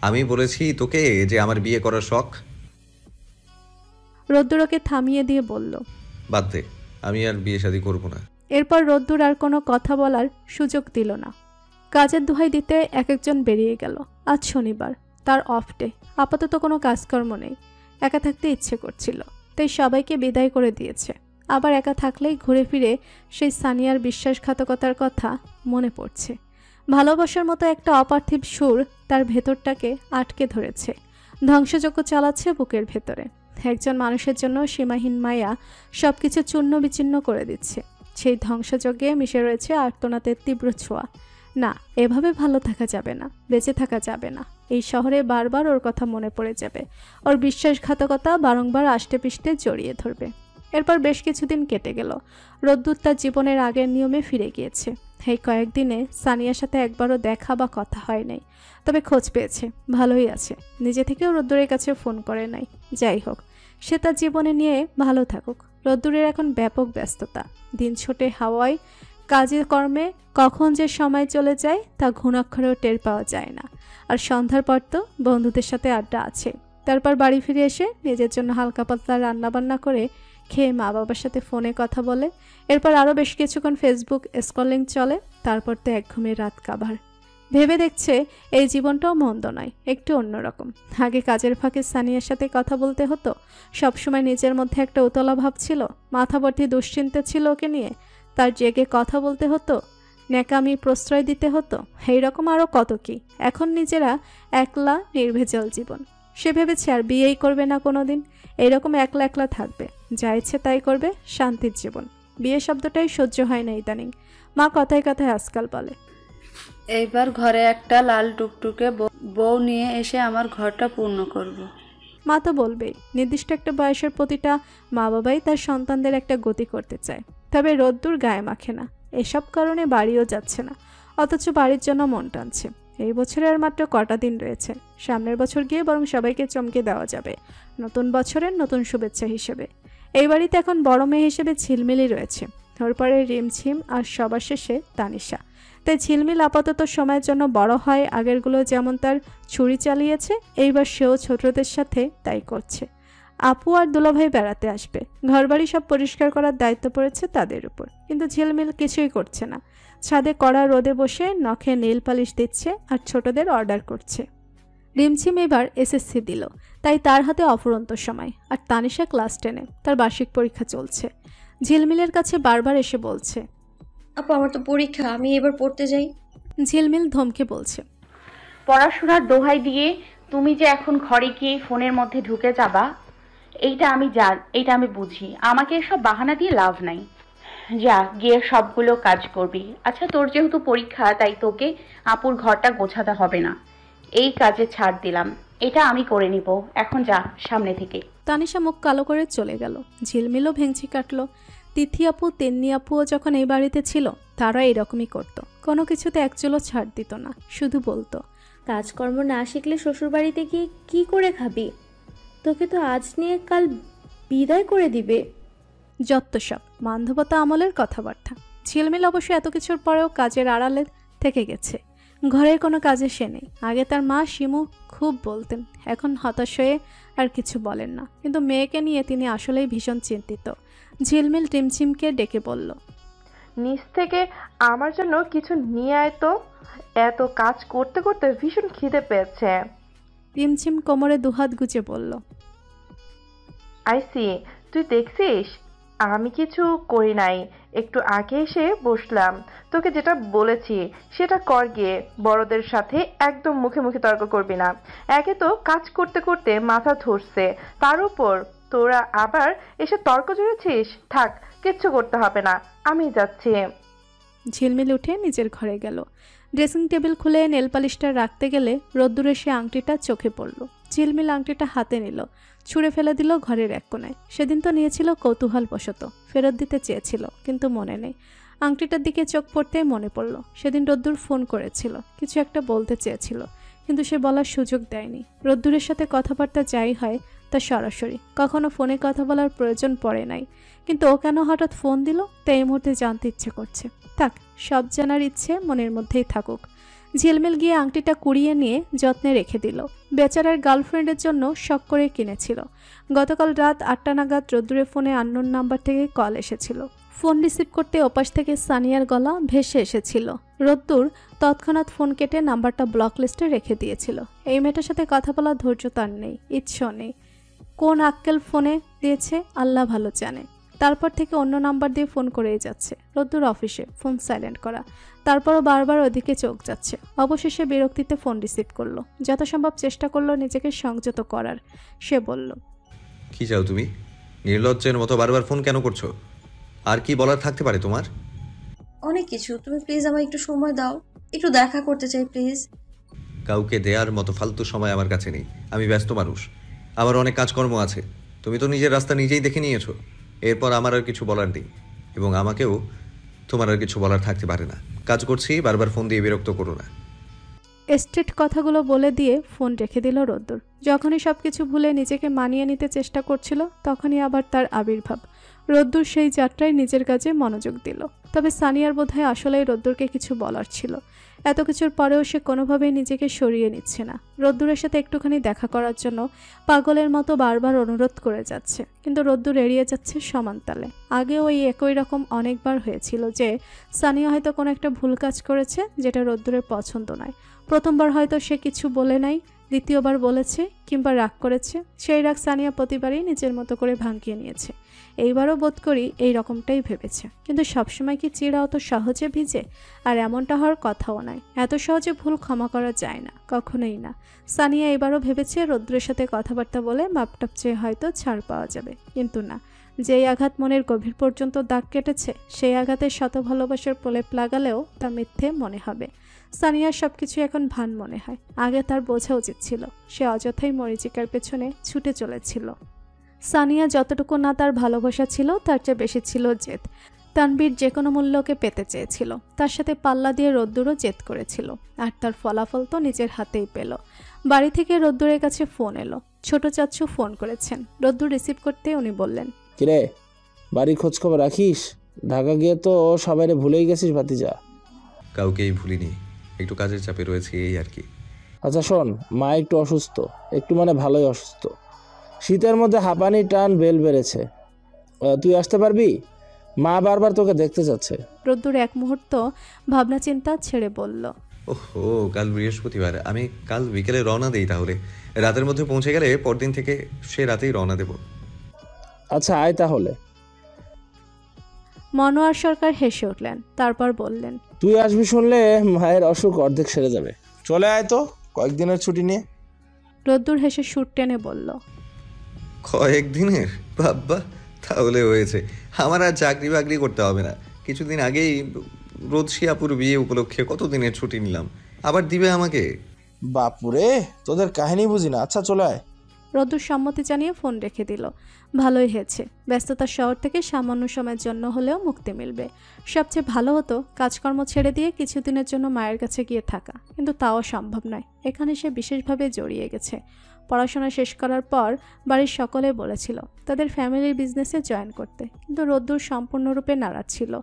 Speaker 2: আমি বলেছি তোকে যে আমার বিয়ে করার শখ।
Speaker 4: রোদ্দুর ওকে থামিয়ে দিয়ে বলল,
Speaker 2: বাদ দে, আমি আর বিয়ে শাদী করবো না।
Speaker 4: এরপর রোদ্দুর আর কোনো কথা বলার সুযোগ দিল না। কাজের দোহাই দিতে এক একজন বেরিয়ে গেল। আজ শনিবার, তার অফ ডে। আপাতত কোনো কাজকর্ম নেই। একা থাকতে ইচ্ছে করছিল, তাই সবাইকে বিদায় করে দিয়েছে। আবার একা থাকলেই ঘুরে ফিরে সেই সানিয়ার বিশ্বাসঘাতকতার কথা মনে পড়ছে। ভালোবাসার মতো একটা অপার্থিব সুর তার ভেতরটাকে আটকে ধরেছে, ধ্বংসযজ্ঞ চালাচ্ছে বুকের ভেতরে। একজন মানুষের জন্য সীমাহীন মায়া সবকিছু চূর্ণ বিচ্ছিন্ন করে দিচ্ছে। সেই ধ্বংসযজ্ঞে মিশে রয়েছে আর্তনাদের তীব্র ছোঁয়া। না, এভাবে ভালো থাকা যাবে না, বেঁচে থাকা যাবে না। এই শহরে বারবার ওর কথা মনে পড়ে যাবে। ওর বিশ্বাসঘাতকতা বারংবার আষ্টে পিষ্টে জড়িয়ে ধরবে। এরপর বেশ কিছুদিন কেটে গেল। রোদ্দুর তার জীবনের আগের নিয়মে ফিরে গিয়েছে। এই কয়েকদিনে সানিয়ার সাথে একবারও দেখা বা কথা হয় নাই, তবে খোঁজ পেয়েছে, ভালোই আছে। নিজে থেকেও রোদ্দুরের কাছে ফোন করে নাই। যাই হোক, সে তার জীবনে নিয়ে ভালো থাকুক। রোদ্দুরের এখন ব্যাপক ব্যস্ততা, দিন ছোটে হাওয়ায়, কাজে কর্মে কখন যে সময় চলে যায় তা ঘুণাক্ষরেও টের পাওয়া যায় না। আর সন্ধ্যার পর তো বন্ধুদের সাথে আড্ডা আছে। তারপর বাড়ি ফিরে এসে নিজের জন্য হালকা পাতলা রান্নাবান্না করে খেয়ে মা বাবার সাথে ফোনে কথা বলে। এরপর আরও বেশ কিছুক্ষণ ফেসবুক স্ক্রলিং চলে। তারপর তো একঘুমে রাত কাভার। ভেবে দেখছে এই জীবনটাও মন্দ নয়, একটু অন্যরকম। আগে কাজের ফাঁকে সানিয়ার সাথে কথা বলতে হতো, সবসময় নিজের মধ্যে একটা উতলা ভাব ছিল, মাথা ভর্তি দুশ্চিন্তা ছিল ওকে নিয়ে। তার জেগে কথা বলতে হতো, ন্যাকামি প্রশ্রয় দিতে হতো, এইরকম আরও কত কি। এখন নিজেরা একলা নির্ভেজাল জীবন। সে ভেবেছে আর বিয়েই করবে না কোনোদিন, এইরকম একলা একলা থাকবে, যা ইচ্ছে তাই করবে, শান্তির জীবন। বিয়ে শব্দটাই সহ্য হয় না ইদানিং। মা কথায় কথায় আজকাল বলে,
Speaker 12: এইবার ঘরে একটা লাল টুকটুকে বউ নিয়ে এসে আমার ঘরটা পূর্ণ করব।
Speaker 4: মা তো বলবেই, নির্দিষ্ট একটা বয়সের প্রতিটা মা বাবাই তার সন্তানদের একটা গতি করতে চায়। তবে রোদ্দুর গায়ে মাখে না, এসব কারণে বাড়িও যাচ্ছে না, অথচ বাড়ির জন্য মন টানছে। এই বছরে আর মাত্র কটা দিন রয়েছে, সামনের বছর গিয়ে বরং সবাইকে চমকে দেওয়া যাবে নতুন বছরের নতুন শুভেচ্ছা হিসেবে। এই বাড়িতে এখন বড় মেয়ে হিসেবে ঝিলমিলি রয়েছে, ওর পরে রিমঝিম আর সবার শেষে তানিশা। তাই ঝিলমিল আপাতত সময়ের জন্য বড় হয়, আগেরগুলো যেমন তার ছুরি চালিয়েছে, এইবার সেও ছোটদের সাথে তাই করছে। আপু আর দুলাভাই বেড়াতে আসবে, ঘরবাড়ি সব পরিষ্কার করার দায়িত্ব পড়েছে তাদের উপর, কিন্তু ঝিলমিল কিছুই করছে না। ছাদে কড়া রোদে বসে নখে নেল পালিশ দিচ্ছে আর ছোটদের অর্ডার করছে। রিমঝিম এবার এসএসসি দিল, তাই তার হাতে অফুরন্ত সময়। আর তানিশা ক্লাস 10-এ, তার বার্ষিক পরীক্ষা চলছে। ঝিলমিলের কাছে বারবার এসে বলছে,
Speaker 3: আপু আমার তো পরীক্ষা, আমি এবার পড়তে যাই।
Speaker 4: ঝিলমিল ধমকে বলছে,
Speaker 7: পড়াশোনার দোহাই দিয়ে তুমি যে এখন ঘরে গিয়ে ফোনের মধ্যে ঢুকে যাবা, এইটা আমি বুঝি। আমাকে এসব বাহানা দিয়ে লাভ নাই। যা গিয়ে সবগুলো কাজ করবি। আচ্ছা, তোর যেহেতু পরীক্ষা, তাই তোকে আপুর ঘরটা গোছাতে হবে না, এই কাজে ছাড় দিলাম। এটা আমি করে নিব, এখন যা সামনে থেকে।
Speaker 4: তানিশা মুখ কালো করে চলে গেল। ঝিলমিলও ভেঙচি কাটলো। তিথি আপু, তেন্নি আপুও যখন এই বাড়িতে ছিল, তারা এরকমই করতো, কোনো কিছুতে একচুলও ছাড় দিত না, শুধু বলতো,
Speaker 13: কাজকর্ম না শিখলে শ্বশুরবাড়িতে গিয়ে কি করে খাবি? তোকে তো আজ নিয়ে কাল বিদায় করে দিবে।
Speaker 4: যত সব বান্ধবতা আমলের কথাবার্তা। ঝিলমিল অবশ্য এত কিছুর পরেও কাজের আড়ালে থেকে গেছে, ঘরের কোনো কাজে সে নেই। আগে তার মা শিমু খুব বলতেন, এখন হতাশ হয়ে আর কিছু বলেন না, কিন্তু মেয়েকে নিয়ে তিনি আসলেই ভীষণ চিন্তিত। ঝিলমিল টিমচিমকে ডেকে বলল,
Speaker 14: নিচ থেকে আমার জন্য কিছু নিয়ে আয় তো, এত কাজ করতে করতে ভীষণ খিদে পেয়েছে।
Speaker 4: টিমচিম কোমরে দুহাত গুজে বলল,
Speaker 14: আইসি, তুই দেখছিস আমি কিছু করি নাই, একটু আগে এসে বসলাম। তোকে যেটা বলেছি সেটা কর গিয়ে, বড়দের সাথে একদম মুখে মুখে তর্ক করবি না। একে তো কাজ করতে করতে মাথা ধরছে, তার উপর তোরা আবার এসে তর্ক জুড়েছিস। থাক, কিচ্ছু করতে হবে না, আমি যাচ্ছি।
Speaker 4: ঝিলমিল উঠে নিজের ঘরে গেল। ড্রেসিং টেবিল খুলে নেল পালিশটা রাখতে গেলে রোদ্দুরে সে আংটিটা চোখে পড়ল। ঝিলমিল আংটিটা হাতে নিল, ছুঁড়ে ফেলে দিল ঘরের এক কোণায়। সেদিন তো নিয়েছিল কৌতূহলবশত, ফেরত দিতে চেয়েছিল, কিন্তু মনে নেই। আংটিটার দিকে চোখ পড়তেই মনে পড়ল, সেদিন রোদ্দুর ফোন করেছিল, কিছু একটা বলতে চেয়েছিল, কিন্তু সে বলার সুযোগ দেয়নি। রোদ্দুরের সাথে কথাবার্তা যাই হয় তা সরাসরি, কখনো ফোনে কথা বলার প্রয়োজন পড়ে নাই। কিন্তু ও কেন হঠাৎ ফোন দিল তা এই মুহূর্তে জানতে ইচ্ছে করছে। থাক, সব জানার ইচ্ছে মনের মধ্যেই থাকুক। ঝিলমিল গিয়ে আংটিটা কুড়িয়ে নিয়ে যত্নে রেখে দিল। বেচারার গার্লফ্রেন্ডের জন্য শখ করে কিনেছিল। গতকাল রাত 8টা নাগাদ রোদ্দুরের ফোনে আননোন নাম্বার থেকে কল এসেছিল। ফোন রিসিভ করতে ওপাশ থেকে সানিয়ার গলা ভেসে এসেছিল। রোদ্দুর তৎক্ষণাৎ ফোন কেটে নাম্বারটা ব্লক লিস্টে রেখে দিয়েছিল। এই মেয়েটার সাথে কথা বলার ধৈর্য তার নেই, ইচ্ছেও নেই। কোন আক্কেল ফোনে দিয়েছে আল্লাহ ভালো জানে। তারপর থেকে অন্য নাম্বার দিয়ে ফোন করেই যাচ্ছে। রোদ্দুর অফিসে, ফোন সাইলেন্ট করা, তারপরও বারবার ওদিকে চোখ যাচ্ছে। অবশেষে বিরক্তিতে ফোন রিসিভ করলো, যথাসম্ভব চেষ্টা করলো নিজেকে সংযত করার। সে বলল,
Speaker 2: কি চাও তুমি? নির্লজ্জের মতো বারবার ফোন কেন করছো? আর কি বলার থাকতে পারে তোমার?
Speaker 3: অনেক কিছু, তুমি প্লিজ আমায় একটু সময় দাও, একটু দেখা করতে চাই প্লিজ।
Speaker 2: কাউকে দেয়ার মতো ফালতু সময় আমার কাছে নেই, আমি ব্যস্ত মানুষ, আমার অনেক কাজকর্ম আছে। তুমি তো নিজের রাস্তা নিজেই দেখে নিয়েছো, এরপর আমার আর কিছু বলার নেই, এবং আমাকেও তোমার আর কিছু বলার থাকতে পারে না। কাজ করছি, বারবার ফোন দিয়ে বিরক্ত করো না।
Speaker 4: স্ট্রেট কথাগুলো বলে দিয়ে ফোন রেখে দিল রোদ্দুর। যখনই সবকিছু ভুলে নিজেকে মানিয়ে নিতে চেষ্টা করছিল তখনই আবার তার আবির্ভাব। রোদ্দুর সেই যাত্রায় নিজের কাজে মনোযোগ দিল। তবে সানিয়ার বোধহয় আসলেই রোদ্দুরকে কিছু বলার ছিল। এত কিছুর পরেও সে কোনোভাবেই নিজেকে সরিয়ে নিচ্ছে না। রোদ্দুরের সাথে একটুখানি দেখা করার জন্য পাগলের মতো বারবার অনুরোধ করে যাচ্ছে, কিন্তু রোদ্দুর এড়িয়ে যাচ্ছে সমান তালে। আগেও এই একই রকম অনেকবার হয়েছিল যে সানিয়া হয়তো কোনো একটা ভুল কাজ করেছে যেটা রোদ্দুরের পছন্দ নয়। প্রথমবার হয়তো সে কিছু বলে নাই, দ্বিতীয়বার বলেছে কিংবা রাগ করেছে। সেই রাগ সানিয়া প্রতিবারই নিজের মতো করে ভাঙিয়ে নিয়েছে। এইবারও বোধ করি এই রকমটাই ভেবেছে, কিন্তু সবসময় কি চিড়া অত সহজে ভিজে? আর এমনটা হওয়ার কথাও নয়। এত সহজে ভুল ক্ষমা করা যায় না, কখনোই না। সানিয়া এবারও ভেবেছে রৌদ্রের সাথে কথাবার্তা বলে মাপটাপ চেয়ে হয়তো ছাড় পাওয়া যাবে, কিন্তু না। যেই আঘাত মনের গভীর পর্যন্ত দাগ কেটেছে সেই আঘাতের শত ভালোবাসার প্রলেপ লাগালেও তা মিথ্যে মনে হবে। সানিয়ার সবকিছু এখন ভান মনে হয়। আগে তার বোঝা উচিত ছিল সে অযথাই মরিচিকার পেছনে ছুটে চলেছিল। সানিয়া যতটুকু না তার ভালোবাসা ছিল তার চেয়ে বেশি ছিল জেদ। তানভীর যে কোনো মূল্যকে পেতে চেয়েছিল, তার সাথে পাল্লা দিয়ে রোদ্দুরও জেদ করেছিল, আর তার ফলাফল তো নিজের হাতেই পেল। বাড়ি থেকে রোদ্দুরের কাছে ফোন এলো। ছোট চাচ্চু ফোন করেছেন। রোদ্দুর রিসিভ করতে উনি বললেন,
Speaker 15: কিরে বাড়ি খোঁজ খবর রাখিস? ঢাকা গিয়ে তো সবাইরে ভুলেই গেছিস ভাতিজা।
Speaker 2: কাউকেই ভুলিনি, একটু কাজের চাপে রয়েছে এই আর কি।
Speaker 15: আচ্ছা শোন, মা একটু অসুস্থ, একটু মানে ভালোই অসুস্থ। শীতের মধ্যে হাঁপানি টান বেল বেড়েছে। তুই আসতে পারবি? মা বারবার তোকে দেখতে চাচ্ছে।
Speaker 4: রোদ্দুর এক মুহূর্ত ভাবনা চিন্তা ছেড়ে বলল,
Speaker 2: ওহো, কাল বৃহস্পতিবার, আমি কাল বিকেলে রওনা দেই। তাহলে রাতের মধ্যে পৌঁছে গেলে পরদিন থেকে সে রাতেই রওনা দেব।
Speaker 15: আচ্ছা আয় তাহলে।
Speaker 4: মনোয়ার সরকার হেসে উঠলেন, তারপর বললেন,
Speaker 15: তুই আসবি শুনলে মায়ের অসুখ অর্ধেক সেরে যাবে। চলে আয় তো কয়েকদিনের ছুটি নিয়ে।
Speaker 4: রোদ্দুর হেসে সুর টেনে বলল,
Speaker 2: কয়েকদিনের? বাবা, তাহলে হয়েছে। আমার আর চাকরি বাকরি করতে হবে না। কিছুদিন আগেই রোদশিয়াপুর বিয়ে উপলক্ষে কতদিনের ছুটি নিলাম, আবার দিবে আমাকে?
Speaker 15: বাপুরে, তোদের কাহিনী বুঝি না। আচ্ছা চলে আয়।
Speaker 4: রোদ্দুর সম্মতি জানিয়ে ফোন রেখে দিল। ভালোই হয়েছে, ব্যস্ততার শহর থেকে সামান্য সময়ের জন্য হলেও মুক্তি মিলবে। সবচেয়ে ভালো হতো কাজকর্ম ছেড়ে দিয়ে কিছুদিনের জন্য মায়ের কাছে গিয়ে থাকা, কিন্তু তাও সম্ভব নয়। এখানে সে বিশেষভাবে জড়িয়ে গেছে। পড়াশোনা শেষ করার পর বাড়ির সকলে বলেছিল তাদের ফ্যামিলির বিজনেসে জয়েন করতে, কিন্তু রোদ্দুর সম্পূর্ণরূপে নারাজ ছিল।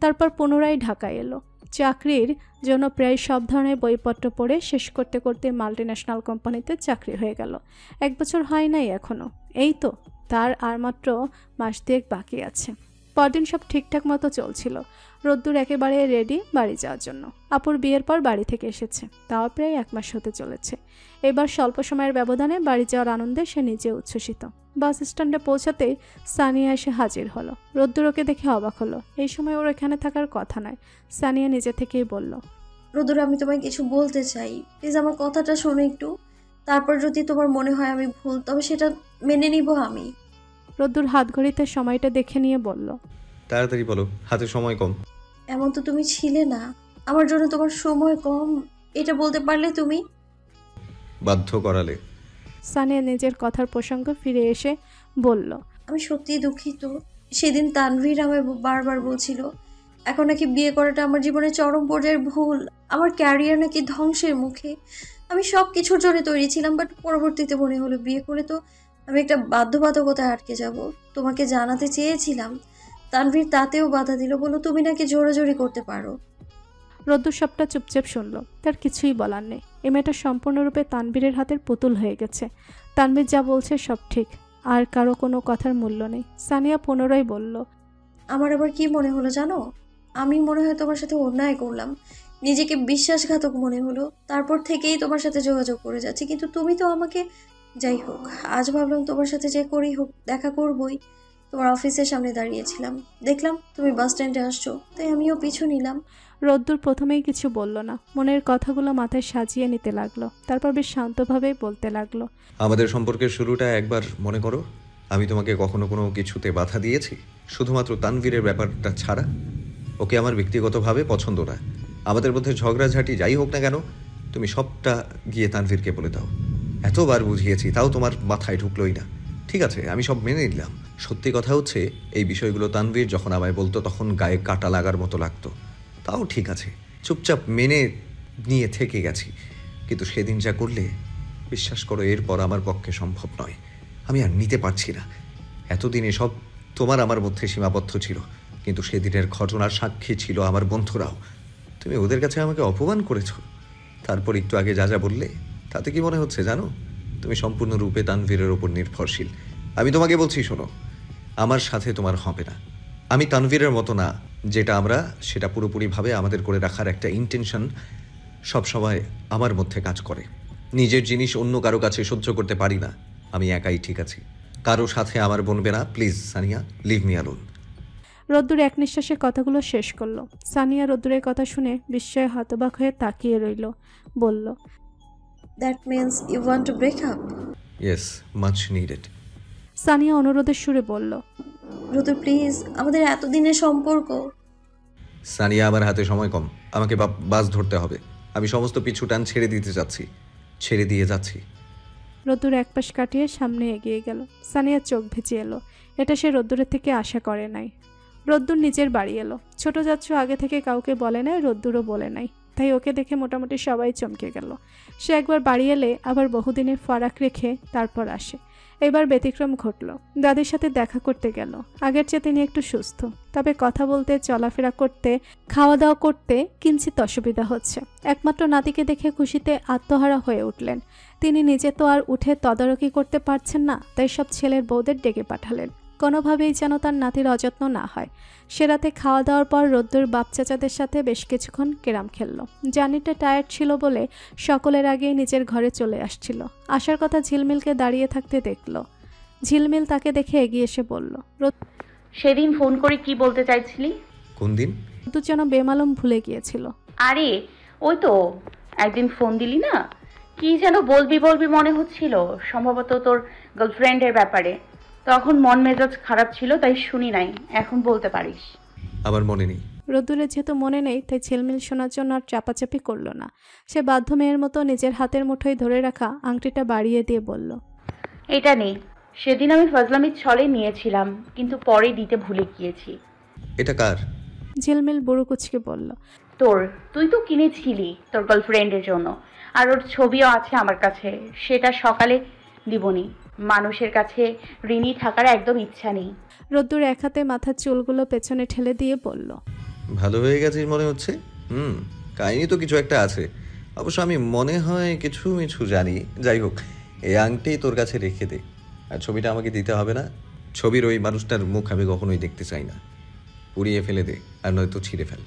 Speaker 4: তারপর পুনরায় ঢাকায় এলো। চাকরির জন্য প্রায় সব ধরনের বইপত্র পড়ে শেষ করতে করতে মাল্টিন্যাশনাল কোম্পানিতে চাকরি হয়ে গেল। 1 বছর হয় নাই এখনও। এই তো তার আর মাত্র মাস 2 বাকি আছে। পরদিন সব ঠিকঠাক মতো চলছিল। রোদ্দুর একেবারে রেডি বাড়ি যাওয়ার জন্য। আপুর বিয়ের পর বাড়ি থেকে এসেছে, তাও প্রায় 1 মাস হতে চলেছে। এবার স্বল্প সময়ের ব্যবধানে বাড়ি যাওয়ার আনন্দে সে নিজে উচ্ছ্বসিত। বাস স্ট্যান্ডে পৌঁছাতেই সানিয়া এসে হাজির হলো। রোদ্দুর ওকে দেখে অবাক হলো। এই সময় ওর এখানে থাকার কথা নয়। সানিয়া নিজে থেকেই বলল,
Speaker 3: রোদ্দুর, আমি তোমায় কিছু বলতে চাই, প্লিজ আমার কথাটা শোনো একটু। তারপর যদি তোমার মনে হয় আমি ভুল, তবে সেটা মেনে নিব আমি।
Speaker 4: রোদ্দুর হাত ঘড়িতে সময়টা দেখে নিয়ে বলল,
Speaker 2: তাড়াতাড়ি বলো, হাতে সময় কম।
Speaker 3: এমন তো তুমি ছিলে না, আমার জন্য তোমার সময় কম, এটা বলতে পারলে তুমি।
Speaker 2: বাধ্য করালে।
Speaker 4: সানিয়া নিজের কথার প্রসঙ্গ ফিরে এসে বলল,
Speaker 3: আমি সত্যিই দুঃখিত। সেদিন তানভীর আমায় বারবার বলছিল এখন নাকি বিয়ে করাটা আমার জীবনের চরম পর্যায়ের ভুল, আমার ক্যারিয়ার নাকি ধ্বংসের মুখে। আমি সব কিছুর জন্য তৈরি ছিলাম, বাট পরবর্তীতে মনে হলো বিয়ে করে তো আমি একটা বাধ্যবাধকতায় আটকে যাব। তোমাকে জানাতে চেয়েছিলাম, তানভীর তাতেও বাধা দিল, বলো তুমি নাকি জোরাজোরি করতে পারো।
Speaker 4: রোদ্দুর সবটা চুপচাপ শুনল। তার কিছুই বলার নেই। এ মেয়েটা সম্পূর্ণরূপে তানভীরের হাতের পুতুল হয়ে গেছে। তানভীর যা বলছে সব ঠিক, আর কারো কোনো কথার মূল্য নেই। সানিয়া পুনরায় বলল,
Speaker 3: আমার আবার কি মনে হলো জানো, আমি মনে হয় তোমার সাথে অন্যায় করলাম, নিজেকে বিশ্বাসঘাতক মনে হলো। তারপর থেকেই তোমার সাথে যোগাযোগ করে যাচ্ছি, কিন্তু তুমি তো আমাকে। যাই হোক, আজ ভাবলাম তোমার সাথে যে করেই হোক দেখা করবই। তোমার অফিসের সামনে দাঁড়িয়েছিলাম, দেখলাম তুমি বাস স্ট্যান্ডে আসছো, তাই আমিও পিছু নিলাম।
Speaker 4: রোদ্দুর প্রথমেই কিছু বলল না, মনের কথাগুলো মাথায় সাজিয়ে নিতে লাগলো। তারপর বেশ শান্তভাবে বলতে লাগলো,
Speaker 2: আমাদের সম্পর্কের শুরুটা একবার মনে করো। আমি তোমাকে কখনো কোনো কিছুতে বাধা দিয়েছি? শুধুমাত্র তানভীরের ব্যাপারটা ছাড়া। ওকে আমার ব্যক্তিগতভাবে পছন্দ না। আমাদের মধ্যে ঝগড়াঝাটি যাই হোক না কেন, তুমি সবটা গিয়ে তানভীরকে বলে দাও। এতবার বুঝিয়েছি, তাও তোমার মাথায় ঢুকলোই না। ঠিক আছে, আমি সব মেনে নিলাম। সত্যি কথা হচ্ছে এই বিষয়গুলো তানভীর যখন আমায় বলতো তখন গায়ে কাটা লাগার মতো লাগতো। তাও ঠিক আছে, চুপচাপ মেনে নিয়ে থেকে গেছি। কিন্তু সেদিন যা করলে, বিশ্বাস করো এরপর আমার পক্ষে সম্ভব নয়। আমি আর নিতে পারছি না। এতদিন এসব তোমার আমার মধ্যে সীমাবদ্ধ ছিল, কিন্তু সেদিনের ঘটনার সাক্ষী ছিল আমার বন্ধুরাও। তুমি ওদের কাছে আমাকে অপমান করেছো। তারপর একটু আগে যা যা বললে, তাতে কি মনে হচ্ছে জানো? তুমি সম্পূর্ণরূপে তানভীরের ওপর নির্ভরশীল। আমি তোমাকে বলছি, শোনো, আমার সাথে তোমার হবে না। আমি তানভীরের মতো না, যেটা আমরা সেটা পুরোপুরিভাবে আমাদের করে রাখার একটা ইন্টেনশন সবসময় আমার মধ্যে কাজ করে। নিজের জিনিস অন্য কারো কাছে সহ্য করতে পারি না। আমি একাই ঠিক আছি, কারো সাথে আমার বনবে না। Please Sania, leave me alone.
Speaker 4: Roddur এক নিঃশ্বাসে কথাগুলো শেষ করলো। সানিয়া রোদ্দুরের কথা শুনে বিস্ময়ে হতবাক হয়ে তাকিয়ে রইল। বলল,
Speaker 3: that means you want to break up?
Speaker 2: Yes, much needed.
Speaker 4: Sania অনুরোধের সুরে বলল,
Speaker 3: রোদ্দুর প্লিজ, আমাদের এতদিনের সম্পর্ক।
Speaker 2: সানিয়া, আমার হাতে সময় কম, আমাকে বাস ধরতে হবে। আমি সমস্ত পিছু টান ছেড়ে দিতে যাচ্ছি, ছেড়ে দিয়ে যাচ্ছি।
Speaker 4: রোদ্দুর এক পাশ কাটিয়ে সামনে এগিয়ে গেল। সানিয়ার চোখ ভিজে এলো। এটা সে রোদ্দুরের থেকে আশা করে নাই। রোদ্দুর নিজের বাড়ি এলো। ছোট যাচ্ছ আগে থেকে কাউকে বলে নাই, রোদ্দুরও বলে নাই, তাই ওকে দেখে মোটামুটি সবাই চমকে গেল। সে একবার বাড়ি এলে আবার বহুদিনের ফারাক রেখে তারপর আসে। এবার ব্যতিক্রম ঘটল। দাদির সাথে দেখা করতে গেল। আগের চেয়ে তিনি একটু সুস্থ, তবে কথা বলতে, চলাফেরা করতে, খাওয়া দাওয়া করতে কিঞ্চিত অসুবিধা হচ্ছে। একমাত্র নাতিকে দেখে খুশিতে আত্মহারা হয়ে উঠলেন। তিনি নিজে তো আর উঠে তদারকি করতে পারছেন না, তাই সব ছেলের বউদের ডেকে পাঠালেন, কোনোভাবেই যেন তার নাতির অযত্ন না হয়। সে রাতে খাওয়া দাওয়ার পর রোদ্দুর বাপ চাচাদের সাথে বেশ কিছুক্ষণ ক্যারাম খেলল। জার্নিটা টায়ার্ড ছিল বলে সকলের আগেই নিজের ঘরে চলে আসছিল। আসার কথা ঝিলমিলকে দাঁড়িয়ে থাকতে দেখল। ঝিলমিল তাকে দেখে এগিয়ে এসে বলল,
Speaker 7: সেদিন ফোন করে কি বলতে চাইছিলি?
Speaker 2: কোন দিন?
Speaker 4: রোদ্দুর যেন বেমালুম ভুলে গিয়েছিল।
Speaker 7: আরে ওই তো একদিন ফোন দিলি না, কি যেন বলবি মনে হচ্ছিল, সম্ভবত তোর গার্লফ্রেন্ডের ব্যাপারে। তখন মন মেজাজ খারাপ ছিল, তাই শুনি নাই। এখন বলতে পারিস।
Speaker 2: আমার মনে নেই।
Speaker 4: রোদ্দুরের যেহেতু মনে নেই, তাই ঝিলমিল শোনার জন্য আর চাপাচাপি করল না। সে বাধ্য মেয়ের মতো নিজের হাতের মুঠোয় ধরে রাখা আংটিটা বাড়িয়ে দিয়ে বলল,
Speaker 7: এটা নেই, সেদিন আমি ফজলামির ছলে নিয়েছিলাম, কিন্তু পরে দিতে ভুলে গিয়েছি।
Speaker 2: এটা কার?
Speaker 4: ঝিলমিল বুড়ো কুচকে বলল,
Speaker 7: তোর। তুই তো কিনেছিলি তোর গার্লফ্রেন্ডের জন্য, আর ওর ছবিও আছে আমার কাছে। সেটা সকালে দিবনি। মানুষের কাছে ঋণী থাকার একদম ইচ্ছা নেই।
Speaker 4: রোদ্দুর এক হাতে মাথার চুলগুলো পেছনে ঠেলে দিয়ে বলল,
Speaker 2: ভালো হয়ে গেছিস মনে হচ্ছে। কাহিনী তো কিছু একটা আছে। অবশ্য আমি মনে হয় কিছু মিছু জানি। যাই হোক, এই আংটি তোর কাছে রেখে দে। আর ছবিটা আমাকে দিতে হবে না। ছবির ওই মানুষটার মুখ আমি কখনোই দেখতে চাই না। পুড়িয়ে ফেলে দে, আর নয়তো ছিঁড়ে ফেল।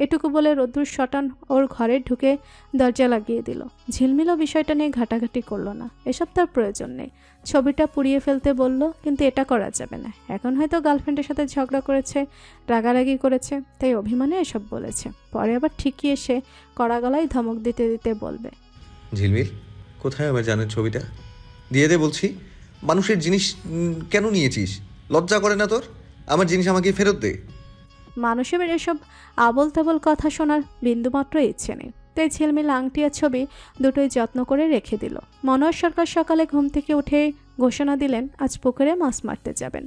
Speaker 4: এটুকু বলে রোদ্দুর শটান ওর ঘরে ঢুকে দরজা লাগিয়ে দিল। ঝিলমিলও বিষয়টা নিয়ে ঘাটাঘাটি করলো না। এসব তার প্রয়োজন নেই। ছবিটা পুড়িয়ে ফেলতে বলল, কিন্তু এটা করা যাবে না। এখন হয়তো গার্লফ্রেন্ডের সাথে ঝগড়া করেছে, রাগারাগি করেছে, তাই অভিমানে এসব বলেছে। পরে আবার ঠিকই এসে কড়া গলায় ধমক দিতে দিতে বলবে,
Speaker 2: ঝিলমিল, কোথায় আমার জানের ছবিটা? দিয়ে দে বলছি। মানুষের জিনিস কেন নিয়েছিস? লজ্জা করে না তোর? আমার জিনিস আমাকে ফেরত দে।
Speaker 4: মানুষের এসব আবল তাবল কথা শোনার বিন্দুমাত্র ইচ্ছে নেই, তাই ঝিলমিল আংটি আর ছবি দুটোই যত্ন করে রেখে দিল। মনোহর সরকার সকালে ঘুম থেকে উঠে ঘোষণা দিলেন আজ পুকুরে মাছ মারতে যাবেন।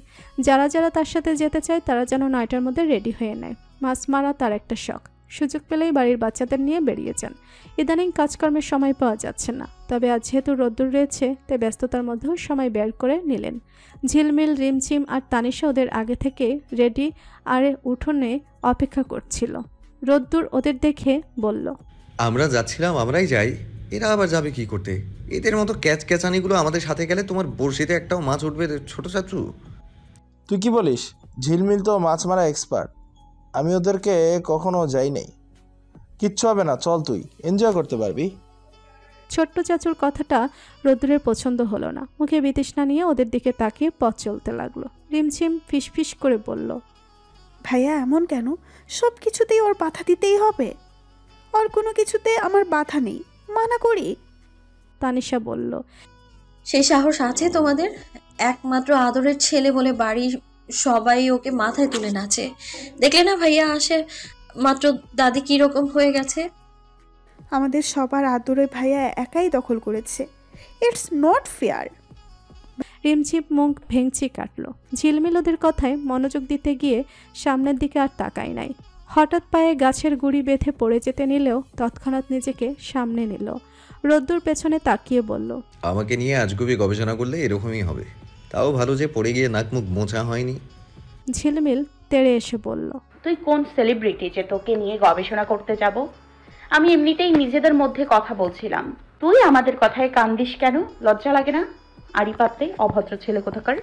Speaker 4: যারা যারা তার সাথে যেতে চায় তারা যেন 9টার মধ্যে রেডি হয়ে নেয়। মাছ মারা তার একটা শখ। সুযোগ পেলেই বাড়ির বাচ্চাদের নিয়ে বেরিয়ে যান। ইদানিং কাজকর্মের সময় পাওয়া যাচ্ছে না, তবে আজ যেহেতু রোদ্দুর রয়েছে তাই ব্যস্ততার মধ্যেও সময় বের করে নিলেন। ঝিলমিল, রিমঝিম আর তানিশা ওদের আগে থেকে রেডি আর উঠোনে অপেক্ষা করছিল। রোদ্দুর ওদের দেখে বলল,
Speaker 2: আমরা যাচ্ছিলাম, আমরাই যাই। এরা আবার যাবে কি করতে? এদের মতো ক্যাচানিগুলো আমাদের সাথে গেলে তোমার বড়শিতে একটাও মাছ উঠবে ছোট চাচু।
Speaker 15: তুই কি বলিস? ঝিলমিল তো মাছ মারা এক্সপার্ট। আমি ওদেরকে কখনো যাই নাই। কিচ্ছু হবে না, চল, তুই এনজয় করতে পারবি।
Speaker 4: ছোট্ট চাচুর কথাটা রোদ্দুরের পছন্দ হলো না। মুখে বিতৃষ্ণা নিয়ে ওদের দিকে তাকিয়ে পথ চলতে লাগলো। রিমঝিম ফিসফিস করে বলল,
Speaker 11: ভাইয়া এমন কেন? সব কিছুতেই ওর বাধা দিতেই হবে? ওর কোনো কিছুতে আমার বাধা নেই, মানা করি।
Speaker 4: তানিশা বলল,
Speaker 3: সেই সাহস আছে তোমাদের? একমাত্র আদরের ছেলে বলে বাড়ির সবাই ওকে মাথায় তুলে নাচে। দেখলে না ভাইয়া আসে মাত্র দাদি কিরকম হয়ে গেছে।
Speaker 11: আমাদের সবার আদরের ভাইয়া একাই দখল করেছে। It's not fair.
Speaker 4: রিমঝিম মুখ ভেঙচি কাটল। ঝিলমিল ওদের কথায় মনোযোগ দিতে গিয়ে সামনের দিকে আর তাকায় নাই। হঠাৎ পায়ে গাছের গুড়ি বেঁধে পড়ে যেতে নিলেও তৎক্ষণাৎ নিজেকে সামনে নিল। রোদ্দুর পেছনে তাকিয়ে বলল,
Speaker 2: আমাকে নিয়ে আজগুবি গবেষণা করলে এরকমই হবে। তাও ভালো যে পড়ে গিয়ে নাক মুখ মোছা হয়নি।
Speaker 4: ঝিলমিল তেড়ে এসে বলল,
Speaker 7: তুই কোন সেলিব্রিটি যে তোকে নিয়ে গবেষণা করতে যাব? আমি এমনিতেই নিজেদের মধ্যে কথা বলছিলাম, তুই আমাদের কথায় কান দিস কেন? লজ্জা লাগে না? আড়ি পাততে অভদ্র ছেলে কোথাকার।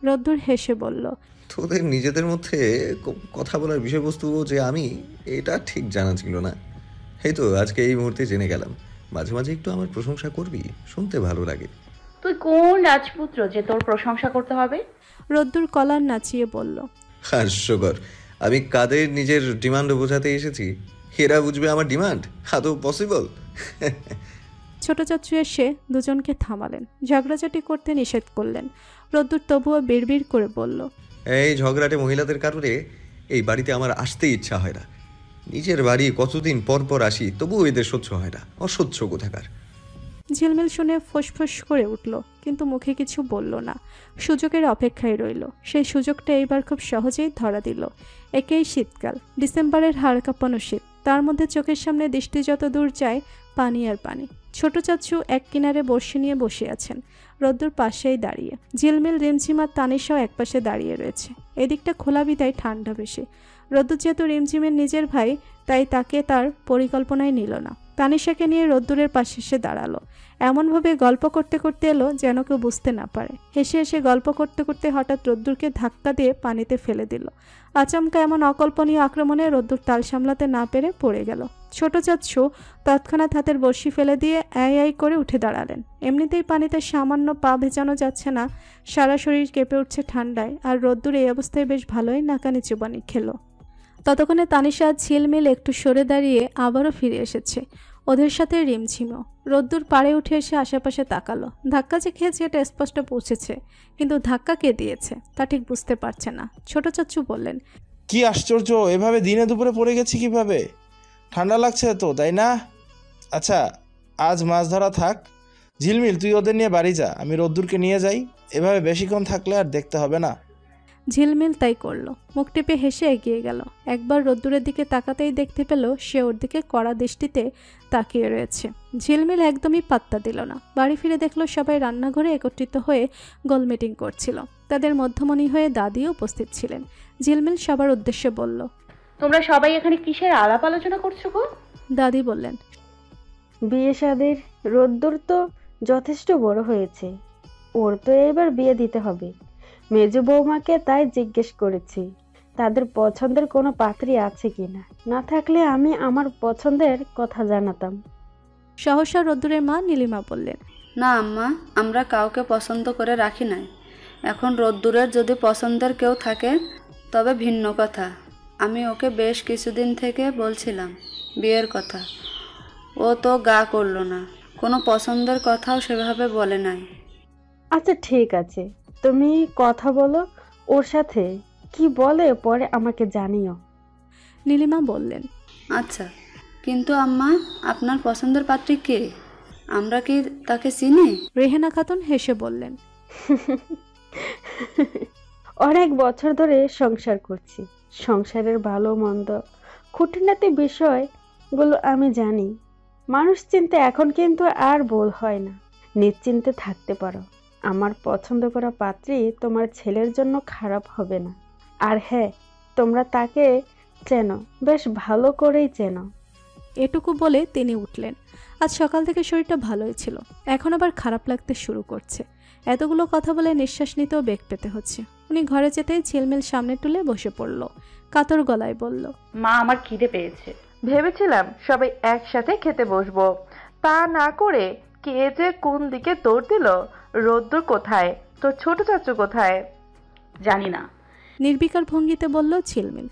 Speaker 4: রোদ্দুর হেসে বলল,
Speaker 2: তোদের নিজেদের মধ্যে কথা বলার বিষয়বস্তু যে আমি, এটা ঠিক জানা ছিল না। এই তো আজকে এই মুহূর্তে জেনে গেলাম। মাঝে মাঝে একটু আমার প্রশংসা করবি, শুনতে ভালো লাগে।
Speaker 7: তুই কোন রাজপুত্র যে তোর প্রশংসা করতে হবে?
Speaker 4: রোদ্দুর কলার নাচিয়ে বলল,
Speaker 2: হাস্যকর। আমি কাদের নিজের ডিমান্ড বোঝাতে এসেছি, এরা বুঝবে আমার ডিমান্ড? আদৌ পসিবল?
Speaker 4: ছোট চাচু এসে দুজনকে থামালেন, ঝগড়াঝাটি করতে নিষেধ করলেন। রোদ্দুর তবুও বিড়বিড় করে বলল,
Speaker 2: এই ঝগড়াটে মহিলাদের কারণে এই বাড়িতে আমার আসতে ইচ্ছা হয় না। নিজের বাড়ি কতদিন পর পর আসি, তবুও এদের সহ্য হয় না। অসহ্য কোথাকার।
Speaker 4: ঝিলমিল শুনে ফোঁস করে উঠল, কিন্তু মুখে কিছু বলল না। সুযোগের অপেক্ষায় রইল। সেই সুযোগটা এইবার খুব সহজেই ধরা দিল। একেই শীতকাল, ডিসেম্বরের হাড় কাঁপানো শীত। তার মধ্যে চোখের সামনে দৃষ্টি যত দূর যায় পানি আর পানি। ছোট চাচু এক কিনারে বর্ষি নিয়ে বসে আছেন, রোদ্দুর পাশেই দাঁড়িয়ে। ঝিলমিল, রিমঝিম আর তানিশাও একপাশে দাঁড়িয়ে রয়েছে। এদিকটা খোলা বিদায় ঠান্ডা বেশি। রোদ্দুর যেহেতু রিমঝিমের নিজের ভাই, তাই তাকে তার পরিকল্পনায় নিল না। তানিশাকে নিয়ে রোদ্দুরের পাশে এসে দাঁড়ালো। এমনভাবে গল্প করতে করতে এলো যেন কেউ বুঝতে না পারে। হেসে হেসে গল্প করতে করতে হঠাৎ রোদ্দুরকে ধাক্কা দিয়ে পানিতে ফেলে দিল। আচমকা এমন অকল্পনীয় আক্রমণে রোদ্দুর তাল সামলাতে না পেরে পড়ে গেল। ছোট চাচু তৎক্ষণাৎ হাতের বড়শি ফেলে দিয়ে আই করে উঠে দাঁড়ালেন। এমনিতেই পানিতে সামান্য পা ভেজানো যাচ্ছে না, সারা শরীর কেঁপে উঠছে ঠান্ডায়। আর রোদ্দুর এই অবস্থায় বেশ ভালোই নাকানি চুবানি খেলো। ততক্ষণে তানিশা ঝিলমিল একটু সরে দাঁড়িয়ে আবারও ফিরে এসেছে, ওদের সাথে রিমঝিমও। রোদ্দুর পাড়ে উঠে এসে আশেপাশে তাকালো। ধাক্কা যে খেয়েছে এটা স্পষ্ট পৌঁছেছে, কিন্তু ধাক্কা কে দিয়েছে তা ঠিক বুঝতে পারছে না। ছোট চাচু বললেন,
Speaker 15: কি আশ্চর্য, এভাবে দিনে দুপুরে পড়ে গেছি কিভাবে? ঠান্ডা লাগছে তো, তাই না? আচ্ছা, আজ মাছ ধরা থাক। ঝিলমিল, তুই ওদের নিয়ে বাড়ি যা, আমি রোদ্দুরকে নিয়ে যাই। এভাবে বেশিক্ষণ থাকলে আর দেখতে হবে না।
Speaker 4: ঝিলমিল তাই করলো। মুখ টিপে হেসে এগিয়ে গেল। একবার রোদ্দুরের দিকে তাকাতেই দেখতে পেল সে ওর দিকে কড়া দৃষ্টিতে তাকিয়ে রয়েছে। ঝিলমিল একদমই পাত্তা দিল না। বাড়ি ফিরে দেখলো সবাই রান্নাঘরে একত্রিত হয়ে গোল মিটিং করছিল। তাদের মধ্যমণি হয়ে দাদিও উপস্থিত ছিলেন। ঝিলমিল সবার উদ্দেশ্যে বলল,
Speaker 7: তোমরা সবাই এখানে কিসের আলাপ আলোচনা করছো গো?
Speaker 4: দাদি বললেন,
Speaker 6: বিয়ে শাদীর। রোদ্দুর তো যথেষ্ট বড় হয়েছে, ওর তো এবার বিয়ে দিতে হবে। মেজো বৌমাকে তাই জিজ্ঞেস করেছি তাদের পছন্দের কোনো পাত্রী আছে কিনা, না থাকলে আমি আমার পছন্দের কথা জানাতাম।
Speaker 4: সহসা রোদ্দুরের মা নীলিমা বললেন,
Speaker 12: না আম্মা, আমরা কাউকে পছন্দ করে রাখি নাই। এখন রোদ্দুরের যদি পছন্দের কেউ থাকে তবে ভিন্ন কথা। আমি ওকে বেশ কিছুদিন থেকে বলছিলাম বিয়ের কথা, ও তো গা করলো না, কোনো পছন্দের কথাও সেভাবে বলে নাই।
Speaker 6: আচ্ছা ঠিক আছে, তুমি কথা বলো ওর সাথে, কি বলে পরে আমাকে জানিও।
Speaker 4: নীলিমা বললেন,
Speaker 12: আচ্ছা, কিন্তু আম্মা আপনার পছন্দের পাত্রী কে? আমরা কি তাকে চিনি?
Speaker 4: রেহেনা খাতুন হেসে বললেন,
Speaker 6: অনেক বছর ধরে সংসার করছি, সংসারের ভালো মন্দ খুঁটিনাটি বিষয়গুলো আমি জানি। মানুষ চিনতে এখন কিন্তু আর ভুল হয় না, নিশ্চিন্তে থাকতে পারো। আমার পছন্দ করা পাত্রী তোমার ছেলের জন্য খারাপ হবে না। আর হ্যাঁ, তোমরা তাকে চেনো, বেশ ভালো করেই চেনো।
Speaker 4: এটুকু বলে তিনি উঠলেন। আজ সকাল থেকে শরীরটা ভালোই ছিল, এখন আবার খারাপ লাগতে শুরু করছে। এতগুলো কথা বলে নিঃশ্বাস নিতেও বেগ পেতে হচ্ছে। উনি ঘরে যেতেই ঝিলমিল সামনে তুলে বসে পড়ল, কাতর গলায় বলল,
Speaker 7: মা, আমার খিদে পেয়েছে।
Speaker 14: ভেবেছিলাম সবাই একসাথে খেতে বসবো, তা না করে কে যে কোন দিকে দৌড় দিল। রোদ্দুর কোথায়? তোর ছোট চাচু কোথায়?
Speaker 7: জানি না,
Speaker 4: নির্বিকার ভঙ্গিতে বলল ঝিলমিল।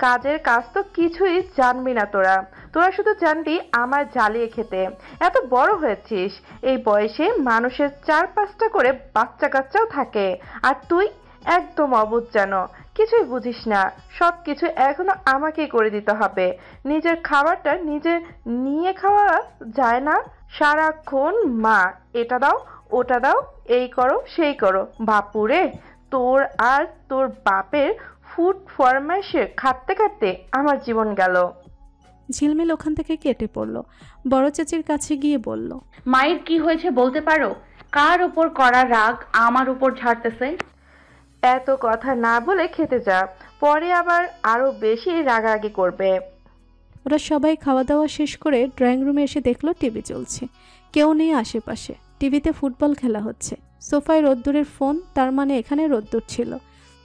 Speaker 14: কাজের কাজ তো কিছুই জানবি না তোরা, তোরা শুধু জানবি আমার জ্বালিয়ে খেতে। এত বড় হয়েছিস, এই বয়সে মানুষের 4-5টা করে বাচ্চা কাচ্চাও থাকে, আর তুই একদম অবুঝ, যেন কিছুই বুঝিস না। সব কিছু এখনো আমাকেই করে দিতে হবে। নিজের খাবারটা নিজে নিয়ে খাওয়া যায় না? সারাক্ষণ মা এটা দাও ওটা দাও, এই করো সেই করো। বাপুরে, তোর আর তোর বাপের ফুড ফরমাইশে খাটতে খাটতে আমার জীবন গেল।
Speaker 4: ঝিলমিল ওখান থেকে কেটে পড়ল। বড় চাচির কাছে গিয়ে বলল,
Speaker 7: মায়ের কি হয়েছে বলতে পারো? কার উপর করা রাগ আমার উপর ঝাড়তেছে?
Speaker 14: এত কথা না বলে খেতে যা, পরে আবার আরো বেশি রাগারাগি করবে।
Speaker 4: ওরা সবাই খাওয়া দাওয়া শেষ করে ড্রয়িং রুমে এসে দেখলো টিভি চলছে। কেউ নেই আশেপাশে। টিভিতে ফুটবল খেলা হচ্ছে। সোফায় রোদ্দুরের ফোন, তার মানে এখানে রোদ্দুর ছিল।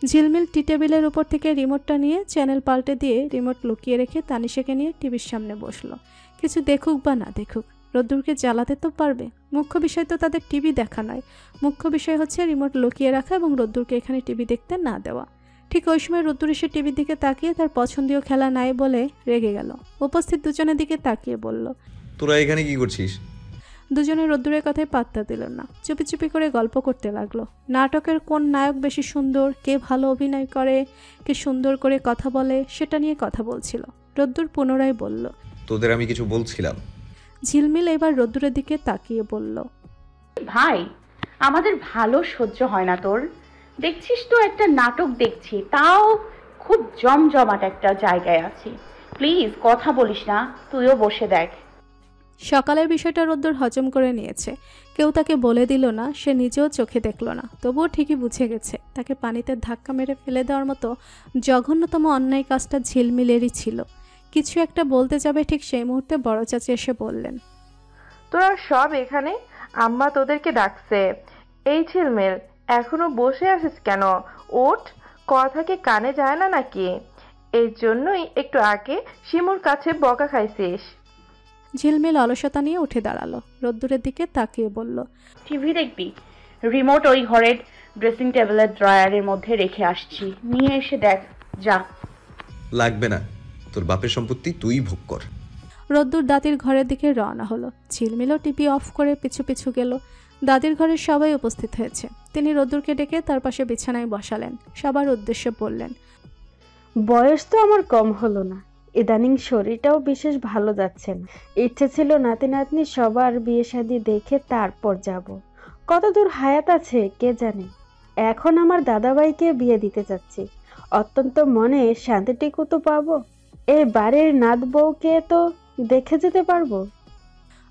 Speaker 4: ঝিলমিল টি টেবিলের উপর থেকে রিমোটটা নিয়ে চ্যানেল পাল্টে দিয়ে রিমোট লুকিয়ে রেখে তানিশাকে নিয়ে টিভির সামনে বসলো। কিছু দেখুক বা না দেখুক, রোদ্দুরকে জ্বালাতে তো পারবে। মুখ্য বিষয় তো তাদের টিভি দেখা নয়, মুখ্য বিষয় হচ্ছে রিমোট লুকিয়ে রাখা এবং রোদ্দুরকে এখানে টিভি দেখতে না দেওয়া। ঠিক ওই সময় রোদ্দুর এসে টিভির দিকে তাকিয়ে তার পছন্দীয় খেলা নাই বলে রেগে গেল। উপস্থিত দুজনের দিকে তাকিয়ে বলল,
Speaker 2: তোরা এখানে কি করছিস?
Speaker 4: দুজনে রোদ্দুরের কথায় পাত্তা দিল না, চুপি চুপি করে গল্প করতে লাগলো। নাটকের কোন নায়ক বেশি সুন্দর, কে ভালো অভিনয় করে, কে সুন্দর করে কথা বলে, সেটা নিয়ে কথা বলছিল। রোদ্দুর পুনরায় বলল,
Speaker 2: তোদের আমি কিছু বলছিলাম।
Speaker 4: ঝিলমিল এবার রোদ্দুরের দিকে তাকিয়ে বলল,
Speaker 7: ভাই, আমাদের ভালো সহ্য হয় না তোর। দেখছিস তো একটা নাটক দেখছি, তাও খুব জমজমাট একটা জায়গায় আছি। প্লিজ কথা বলিস না, তুইও বসে দেখ।
Speaker 4: সকালের বিষয়টা রোদ্দুর হজম করে নিয়েছে। কেউ তাকে বলে দিল না, সে নিজেও চোখে দেখল না, তবুও ঠিকই বুঝে গেছে তাকে পানিতে ধাক্কা মেরে ফেলে দেওয়ার মতো জঘন্যতম অন্যায় কাজটা ঝিলমিলেরই ছিল। কিছু একটা বলতে যাবে, ঠিক সেই মুহূর্তে বড় চাচি এসে বললেন,
Speaker 14: তোরা সব এখানে? আম্মা তোদেরকে ডাকছে। এই ঝিলমিল, এখনো বসে আছিস কেন? ওঠ, কথা কি কানে যায় না নাকি? এই জন্যই একটু আগে শিমুর কাছে বকা খাইছিস।
Speaker 4: ঝিলমিল অলসতা নিয়ে উঠে দাঁড়ালো, রোদ্দুরের দিকে তাকিয়ে বলল,
Speaker 7: টিভি দেখবি? রিমোট ওই ঘরের ড্রেসিং টেবিলের ড্রয়ারের মধ্যে রেখে আসছি, নিয়ে এসে দেখ যা।
Speaker 2: লাগবে না, তোর বাপের সম্পত্তি তুই ভোগ কর।
Speaker 4: রোদ্দুর দাদির ঘরের দিকে রওনা হলো। ঝিলমিলও টিভি অফ করে পিছু পিছু গেল। দাদির ঘরের সবাই উপস্থিত হয়েছে। তিনি রোদ্দুরকে ডেকে তার পাশে বিছানায় বসালেন। সবার উদ্দেশ্যে বললেন,
Speaker 6: বয়স তো আমার কম হলো না, ইদানিং শরীরটাও বিশেষ ভালো যাচ্ছে না। ইচ্ছে ছিল নাতি নাতনি সবার বিয়ে শাদী দেখে তারপর যাব। কতদূর হায়াত আছে কে জানে। এখন আমার দাদাভাইকে বিয়ে দিতে চাচ্ছি, অত্যন্ত মনে শান্তিটুকু তো পাবো। এই বাড়ির নাত বউকে তো দেখে যেতে পারবো।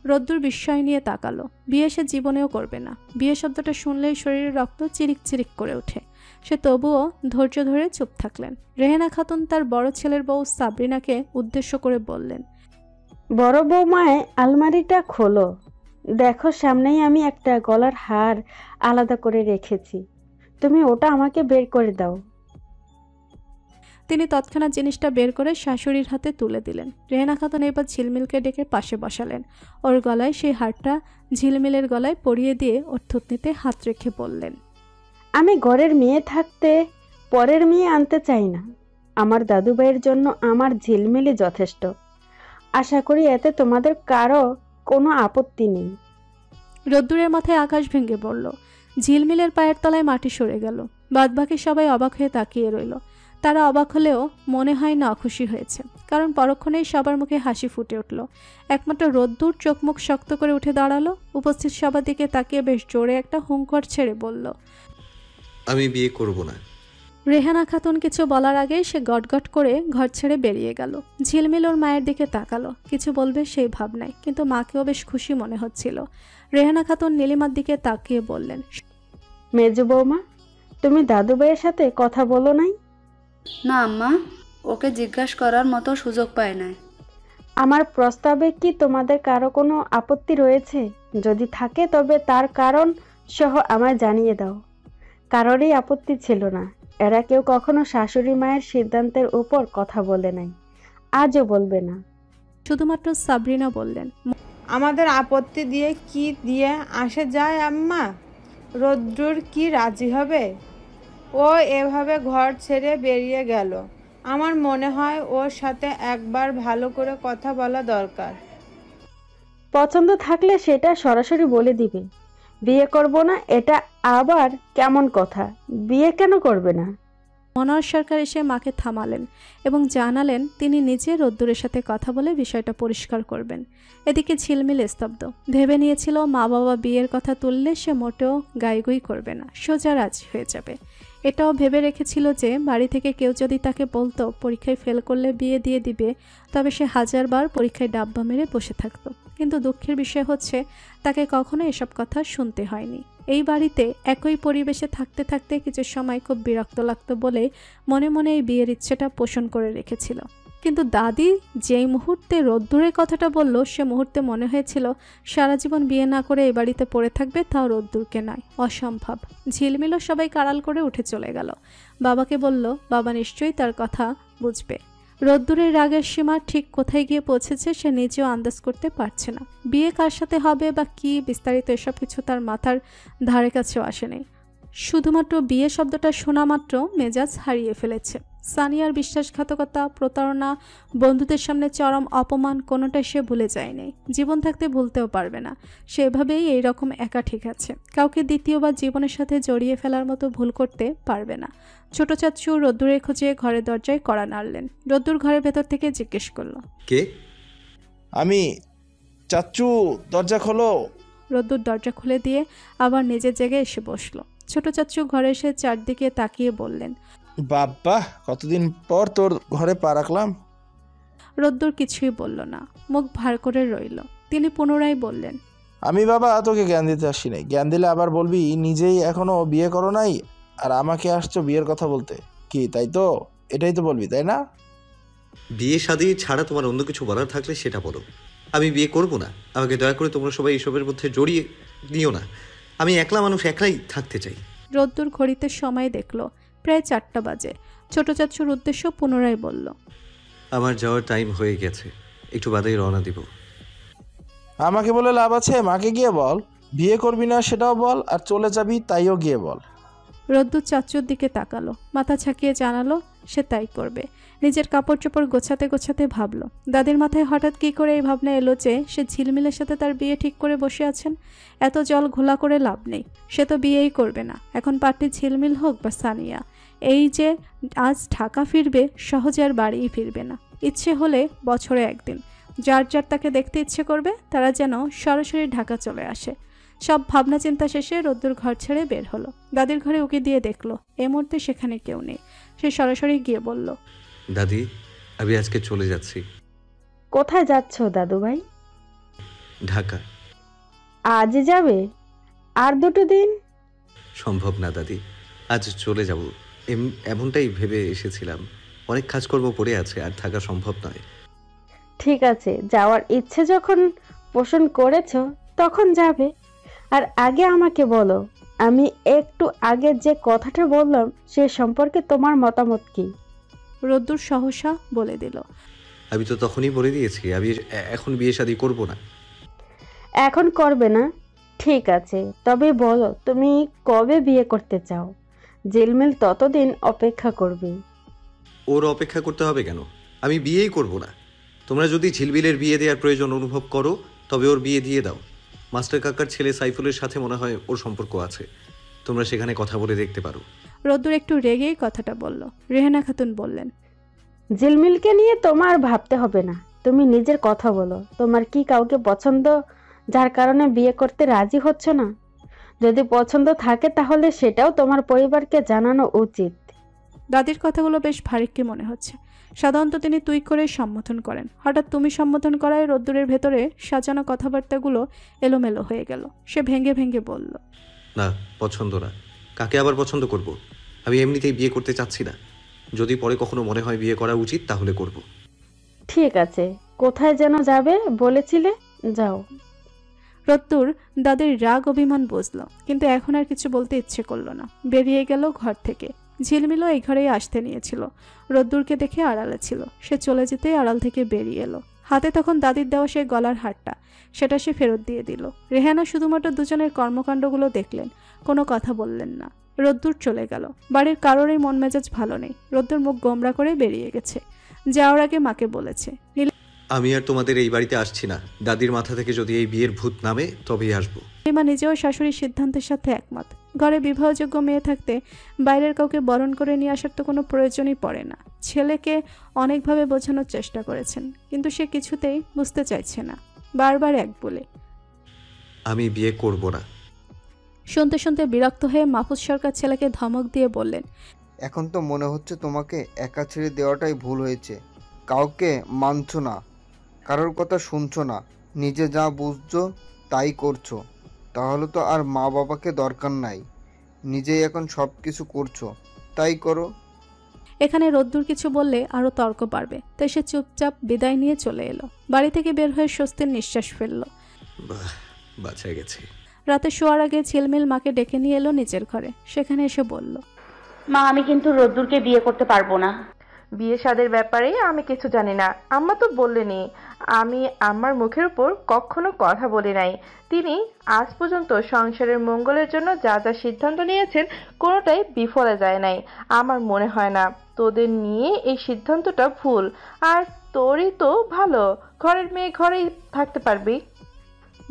Speaker 4: রোদ্দুর বিস্ময় নিয়ে তাকালো। বিয়ে সে জীবনেও করবে না। বিয়ে শব্দটা শুনলেই শরীরের রক্ত চিরিক চিরিক করে ওঠে। সে তবুও ধৈর্য ধরে চুপ থাকলেন। রেহেনা খাতুন তার বড় ছেলের বউ সাবরিনাকে উদ্দেশ্য করে বললেন,
Speaker 6: বড় বৌমায় আলমারিটা খোলো, দেখো সামনেই আমি একটা গলার হার আলাদা করে রেখেছি, তুমি ওটা আমাকে বের করে দাও।
Speaker 4: তিনি তৎক্ষণাৎ জিনিসটা বের করে শাশুড়ির হাতে তুলে দিলেন। রেহেনা খাতুন এবার ঝিলমিলকে ডেকে পাশে বসালেন। ওর গলায় সেই হারটা ঝিলমিলের গলায় পরিয়ে দিয়ে ওর থুতনিতে হাত রেখে বললেন,
Speaker 6: আমি ঘরের মেয়ে থাকতে পরের মেয়ে আনতে চাই না। আমার দাদুভাইয়ের জন্য আমার ঝিলমিলই যথেষ্ট। আশা করি এতে তোমাদের কারো কোনো আপত্তি নেই।
Speaker 4: রোদ্দুরের মাথায় আকাশ ভেঙে পড়ল। ঝিলমিলের পায়ের তলায় মাটি সরে গেল। বাদবাকি সবাই অবাক হয়ে তাকিয়ে রইল। তারা অবাক হলেও মনে হয় না অখুশি হয়েছে, কারণ পরক্ষণেই সবার মুখে হাসি ফুটে উঠল। একমাত্র রোদ্দুর চোখ মুখ শক্ত করে উঠে দাঁড়ালো। উপস্থিত সবার দিকে তাকিয়ে বেশ জোরে একটা হুঙ্কার ছেড়ে বলল,
Speaker 2: আমি বিয়ে করব না।
Speaker 4: রেহানা খাতুন কিছু বলার আগে সে গটগট করে ঘর ছেড়ে বেরিয়ে গেল। ঝিলমিল ওর মায়ের দিকে তাকালো, কিছু বলবে সেই ভাবনায়, কিন্তু মাকেও বেশ খুশি মনে হচ্ছিল। রেহানা খাতুন নীলিমার দিকে তাকিয়ে বললেন,
Speaker 6: মেজো বৌমা, তুমি দাদুভাইয়ের সাথে কথা বলো নাই?
Speaker 12: না আম্মা, ওকে জিজ্ঞাসা করার মতো সুযোগ পায় নাই।
Speaker 6: আমার প্রস্তাবে কি তোমাদের কারো কোনো আপত্তি রয়েছে? যদি থাকে তবে তার কারণ সহ আমায় জানিয়ে দাও। কারোরই আপত্তি ছিল না। এরা কেউ কখনো শাশুড়ি মায়ের সিদ্ধান্তের উপর কথা বলে নাই, আজও বলবে না।
Speaker 4: শুধুমাত্র সাবরিনা বললেন,
Speaker 16: আমাদের আপত্তি দিয়ে কি দিয়ে আসে যায় আম্মা? রোদ্দুর কি রাজি হবে? ও এভাবে ঘর ছেড়ে বেরিয়ে গেল। আমার মনে হয় ওর সাথে একবার ভালো করে কথা বলা দরকার।
Speaker 6: পছন্দ থাকলে সেটা সরাসরি বলে দিবে। বিয়ে করব না এটা আবার কেমন কথা? বিয়ে কেন করবে না?
Speaker 4: মনোয়ার সরকার এসে মাকে থামালেন এবং জানালেন তিনি নিজে রোদ্দুরের সাথে কথা বলে বিষয়টা পরিষ্কার করবেন। এদিকে ঝিলমিল স্তব্ধ। ভেবে নিয়েছিল মা বাবা বিয়ের কথা তুললে সে মোটেও গাইগুই করবে না, সোজা রাজি হয়ে যাবে। এটাও ভেবে রেখেছিল যে বাড়ি থেকে কেউ যদি তাকে বলতো পরীক্ষায় ফেল করলে বিয়ে দিয়ে দিবে, তবে সে হাজারবার পরীক্ষায় ডাব্বা মেরে বসে থাকতো। কিন্তু দুঃখের বিষয় হচ্ছে তাকে কখনো এসব কথা শুনতে হয়নি। এই বাড়িতে একই পরিবেশে থাকতে থাকতে কিছু সময় খুব বিরক্ত লাগতো বলে মনে মনে এই বিয়ের ইচ্ছেটা পোষণ করে রেখেছিল। কিন্তু দাদি যেই মুহূর্তে রোদ্দুরের কথাটা বলল, সে মুহূর্তে মনে হয়েছিল সারা জীবন বিয়ে না করে এই বাড়িতে পড়ে থাকবে, তাও রোদ্দুরকে নয়, অসম্ভব। ঝিলমিলও সবাই কাড়াল করে উঠে চলে গেল। বাবাকে বলল বাবা নিশ্চয়ই তার কথা বুঝবে। রোদ্দুরের রাগের সীমা ঠিক কোথায় গিয়ে পৌঁছেছে সে নিজেও আন্দাজ করতে পারছে না। বিয়ে কার সাথে হবে বা কি বিস্তারিত এসব কিছু তার মাথার ধারে কাছেও আসেনি। শুধুমাত্র বিয়ে শব্দটা শোনা মাত্র মেজাজ হারিয়ে ফেলেছে। সানিয়ার বিশ্বাসঘাতকতা, প্রতারণা, বন্ধুদের সামনে চরম অপমান কোনোটাই সে ভুলে যায়নি, জীবন থাকতে ভুলতেও পারবে না। সে এভাবেই এইরকম একা ঠিক আছে, কাউকে দ্বিতীয়বার জীবনের সাথে জড়িয়ে ফেলার মতো ভুল করতে পারবে না। ছোট চাচু রোদ্দুরের খোঁজে ঘরের দরজায় কড়া নাড়লেন। রোদ্দুর ঘরের ভেতর থেকে জিজ্ঞেস করলো,
Speaker 15: কে? আমি। চাচু, দরজা খোলো।
Speaker 4: রোদ্দুর দরজা খুলে দিয়ে আবার নিজের জায়গায় এসে বসলো। ছোট চাচু ঘরে এসে চারদিকে তাকিয়ে বললেন,
Speaker 15: বাবা, কতদিন পর তোর ঘরে পা রাখলাম।
Speaker 4: রোদ্দুর কিছুই বলল না, মুখ ভার করে রইল। তিনি পুনরায় বললেন,
Speaker 15: আমি বাবা তোকে জ্ঞান দিতে আসি নাই। জ্ঞান দিলে আবার বলবি নিজেই এখনো বিয়ে করো নাই আর আমাকে আসছো বিয়ের কথা বলতে। কি তাই তো? এটাই তো বলবি, তাই না?
Speaker 2: বিয়ে শাদী ছাড়া তোমার অন্য কিছু বলার থাকলে সেটা বলো। আমি বিয়ে করব না, আমাকে দয়া করে তোমরা সবাই এসবের মধ্যে জড়িয়ে দিও না। আমি একলা মানুষ, একলাই থাকতে চাই।
Speaker 4: রোদ্দুর ঘড়িতে সময় দেখলো প্রায় 4টা বাজে। ছোট চাচুর উদ্দেশ্য পুনরায় বলল,
Speaker 2: আমার যাওয়ার টাইম হয়ে গেছে, একটু বাদেই রওনা দিব।
Speaker 15: আমাকে বলে লাভ আছে? মাকে গিয়ে বল বিয়ে করবি না সেটাও বল, আর চলে যাবি তাইও গিয়ে বল।
Speaker 4: রোদ্দুর চাচুর দিকে তাকালো, মাথা ছাকিয়ে জানালো সে তাই করবে। নিজের কাপড় চোপড় গোছাতে গোছাতে ভাবলো, দাদির মাথায় হঠাৎ কি করে এই ভাবনা এলো যে সে ঝিলমিলের সাথে তার বিয়ে ঠিক করে বসে আছেন। এত জল ঘোলা করে লাভ নেই, সে তো বিয়েই করবে না। এখন পার্টি ঝিলমিল হোক বা সানিয়া, এই যে আজ ঢাকা ফিরবে সহজে আর বাড়িই ফিরবে না। ইচ্ছে হলে বছরে একদিন যার যার তাকে দেখতে ইচ্ছে করবে তারা যেন সরাসরি ঢাকা চলে আসে। সব ভাবনা চিন্তা শেষে রোদ্দুর ঘর ছেড়ে বের হলো। দাদির ঘরে উকি দিয়ে দেখলো এই মুহূর্তে সেখানে কেউ নেই। সে সরাসরি গিয়ে বলল,
Speaker 2: দাদি, আমি আজকে চলে যাচ্ছি।
Speaker 6: কোথায় যাচ্ছ দাদু ভাই?
Speaker 2: ঢাকা।
Speaker 6: আজ যাবে? আর 2 দিন?
Speaker 2: সম্ভব না দাদি, আজ চলে যাব। এমনটাই ভেবে এসেছিলাম। অনেক কাজকর্ম পড়ে আছে, আর থাকা সম্ভব নয়।
Speaker 6: ঠিক আছে, যাওয়ার ইচ্ছে যখন পোষণ করেছ তখন যাবে। আর আগে আমাকে বলো, আমি একটু আগে যে কথাটা বললাম সে সম্পর্কে তোমার মতামত কি?
Speaker 4: রোদ্দুর সহসা বলে দিল,
Speaker 2: আমি তো তখনই বলে দিয়েছি আমি এখন বিয়ে শাদী করব না।
Speaker 6: এখন করবে না? ঠিক আছে, তবে বলো তুমি কবে বিয়ে করতে চাও? ঝিলমিল ততদিন অপেক্ষা করবে।
Speaker 2: ওর অপেক্ষা করতে হবে কেন? আমি বিয়েই করব না। তোমরা যদি ঝিলমিলের বিয়ে দেওয়ার প্রয়োজন অনুভব করো তবে ওর বিয়ে দিয়ে দাও। মাস্টার কাকার ছেলে সাইফুলের সাথে মনে হয় ওর সম্পর্ক আছে, তোমরা সেখানে কথা বলে দেখতে পারো।
Speaker 4: রোদ্দুর একটু রেগেই কথাটা বলল। রেহেনা খাতুন বললেন,
Speaker 6: ঝিলমিলকে নিয়ে তোমার ভাবতে হবে না, তুমি নিজের কথা বলো। তোমার কি কাউকে পছন্দ যার কারণে বিয়ে করতে রাজি হচ্ছ না? যদি পছন্দ থাকে তাহলে সেটাও তোমার পরিবারকে জানানো উচিত।
Speaker 4: দাদির কথাগুলো বেশ ভারিক্কি মনে হচ্ছে। সাধারণত তিনি তুই করে সম্বোধন করেন, হঠাৎ তুমি সম্বোধন করায় রোদ্দুরের ভেতরে সাজানো কথাবার্তাগুলো এলোমেলো হয়ে গেল। সে ভেঙে ভেঙে বলল,
Speaker 2: না, পছন্দ না। কাকে আবার পছন্দ করব? আমি এমনিতেই বিয়ে করতে চাচ্ছি না। যদি পরে কখনো মনে হয় বিয়ে করা উচিত তাহলে করব।
Speaker 6: ঠিক আছে, কোথায় যেন যাবে বলেছিলে, যাও।
Speaker 4: রোদ্দুর দাদির রাগ অভিমান বুঝলো, কিন্তু এখন আর কিছু বলতে ইচ্ছে করলো না। বেরিয়ে গেল ঘর থেকে। ঝিলমিলও এই ঘরেই আসতে নিয়েছিল। রোদ্দুরকে দেখে আড়ালে ছিল। সে চলে যেতেই আড়াল থেকে বেরিয়ে এলো। হাতে তখন দাদির দেওয়া সেই গলার হারটা, সেটা সে ফেরত দিয়ে দিল। রেহানা শুধুমাত্র দুজনের কর্মকাণ্ডগুলো দেখলেন, কোনো কথা বললেন না। রোদ্দুর চলে গেল। বাড়ির কারোরই মন মেজাজ ভালো নেই। রোদ্দুর মুখ গোমরা করে বেরিয়ে গেছে। যাওয়ার আগে মাকে বলেছে,
Speaker 2: আমি আর তোমাদের এই বাড়িতে আসছি না। দাদির মাথা থেকে যদি এই বিয়ের ভূত নামে তবেই আসবো।
Speaker 4: নীলিমা নিজেও শাশুড়ির সিদ্ধান্তের সাথে একমত। ঘরে বিবাহযোগ্য মেয়ে থাকতে বাইরের কাউকে বরণ করে নিয়ে আসার তো কোনো প্রয়োজনই পড়ে না। ছেলেকে অনেকভাবে বোঝানোর চেষ্টা করেছেন, কিন্তু সে কিছুতেই বুঝতে চাইছে না। বারবার এক বলে,
Speaker 2: আমি বিয়ে করব না।
Speaker 4: শুনতে শুনতে বিরক্ত হয়ে মাহফুজ সরকার ছেলেকে ধমক দিয়ে বললেন,
Speaker 17: এখন তো মনে হচ্ছে তোমাকে একা ছেড়ে দেওয়াটাই ভুল হয়েছে। কাউকে মানছো না, কারোর কথা শুনছো না, নিজে যা বুঝছো তাই করছো। তাহলে তো আর মা বাবাকে দরকার নাই, নিজেই এখন সব কিছু করছো, তাই করো।
Speaker 4: এখানে রোদ্দুর কিছু বললে আরও তর্ক বাড়বে, তাই সে চুপচাপ বিদায় নিয়ে চলে এলো। বাড়ি থেকে বের হয়ে স্বস্তির নিঃশ্বাস ফেলল।
Speaker 2: বাঁচা গেছে।
Speaker 4: রাতে শোয়ার আগে ঝিলমিল মাকে ডেকে নিয়ে এলো নিজের ঘরে। সেখানে এসে বলল,
Speaker 7: মা আমি কিন্তু রোদ্দুরকে বিয়ে করতে পারবো না।
Speaker 14: বিয়ে শাদের ব্যাপারে আমি কিছু জানি না, আম্মা তো বললেনি। আমি আম্মার মুখের উপর কখনো কথা বলি নাই। তিনি আজ পর্যন্ত সংসারের মঙ্গলের জন্য যা যা সিদ্ধান্ত নিয়েছেন কোনোটাই বিফলে যায় নাই। আমার মনে হয় না তোদের নিয়ে এই সিদ্ধান্তটা ভুল। আর তোরই তো ভালো, ঘরের মেয়ে ঘরেই থাকতে পারবি।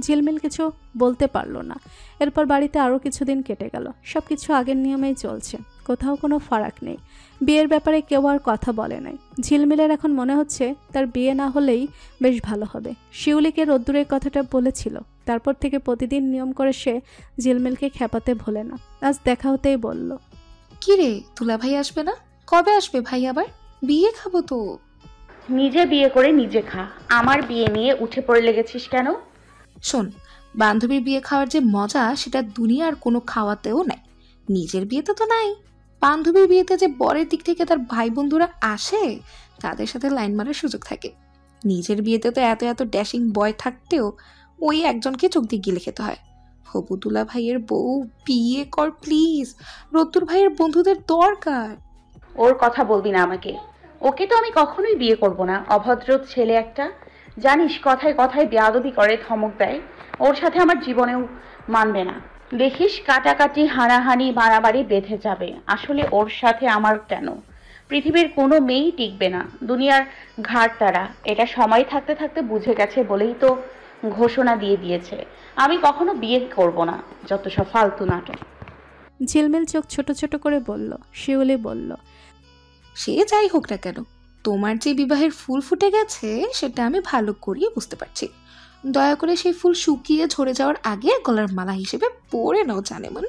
Speaker 4: ঝিলমিল কিছু বলতে পারল না। এরপর বাড়িতে আরও কিছুদিন কেটে গেল। সব কিছু আগের নিয়মেই চলছে, কোথাও কোনো ফারাক নেই। বিয়ের ব্যাপারে কেউ আর কথা বলে নাই। ঝিলমিলের এখন মনে হচ্ছে তার বিয়ে না হলেই বেশ ভালো হবে। শিউলিকে রোদ্দুরের কথাটা বলেছিল, তারপর থেকে প্রতিদিন নিয়ম করে সে ঝিলমিলকে খেপাতে ভোলে না। আজ দেখা হতেই বলল,
Speaker 18: কি রে তুলা ভাই আসবে না? কবে আসবে ভাই আবার? বিয়ে খাবো তো।
Speaker 7: নিজে বিয়ে করে নিজে খা, আমার বিয়ে নিয়ে উঠে পড়ে লেগেছিস কেন?
Speaker 18: শোন, বান্ধবীর বিয়ে খাওয়ার যে মজা সেটা দুনিয়ার কোনো খাওয়াতেও নাই। নিজের বিয়েতে তো নাই। বান্ধবীর বিয়েতে যে বরের দিক থেকে তার ভাই বন্ধুরা আসে, তাদের সাথে লাইন মারার সুযোগ থাকে। নিজের বিয়েতে তো এত এত ড্যাশিং বয় থাকতেও ওই একজনকে চোখ দিয়ে গিলে খেতে হয়। হবুদুল্লা ভাইয়ের বউ, বিয়ে কর প্লিজ। রত্তুর ভাইয়ের বন্ধুদের দরকার।
Speaker 7: ওর কথা বলবি না আমাকে, ওকে তো আমি কখনোই বিয়ে করব না। অভদ্র ছেলে একটা, জানিস কথায় কথায় বেয়াদবি করে, ধমক দেয়। ওর সাথে আমার জীবনেও মানবে না। দেখিস কাটাকাটি, হানাহানি, বাড়াবাড়ি বেঁধে যাবে। আসলে ওর সাথে আমার কেন? পৃথিবীর কোনো মেয়েই টিকবে না, দুনিয়ার ঘাট তারা। এটা সময় থাকতে থাকতে বুঝে গেছে বলেই তো ঘোষণা দিয়ে দিয়েছে। আমি কখনো বিয়ে করব না, যত সব ফালতু নাটক।
Speaker 4: ঝিলমিল চোখ ছোট ছোট করে বলল। শিউলি বলল,
Speaker 18: সে যাই হোক না কেন, তোমার যে বিবাহের ফুল ফুটে গেছে সেটা আমি ভালো করিয়ে বুঝতে পারছি। দয়া করে সেই ফুল শুকিয়ে ঝরে যাওয়ার আগে গলার মালা হিসেবে পরে নাও জানেমন।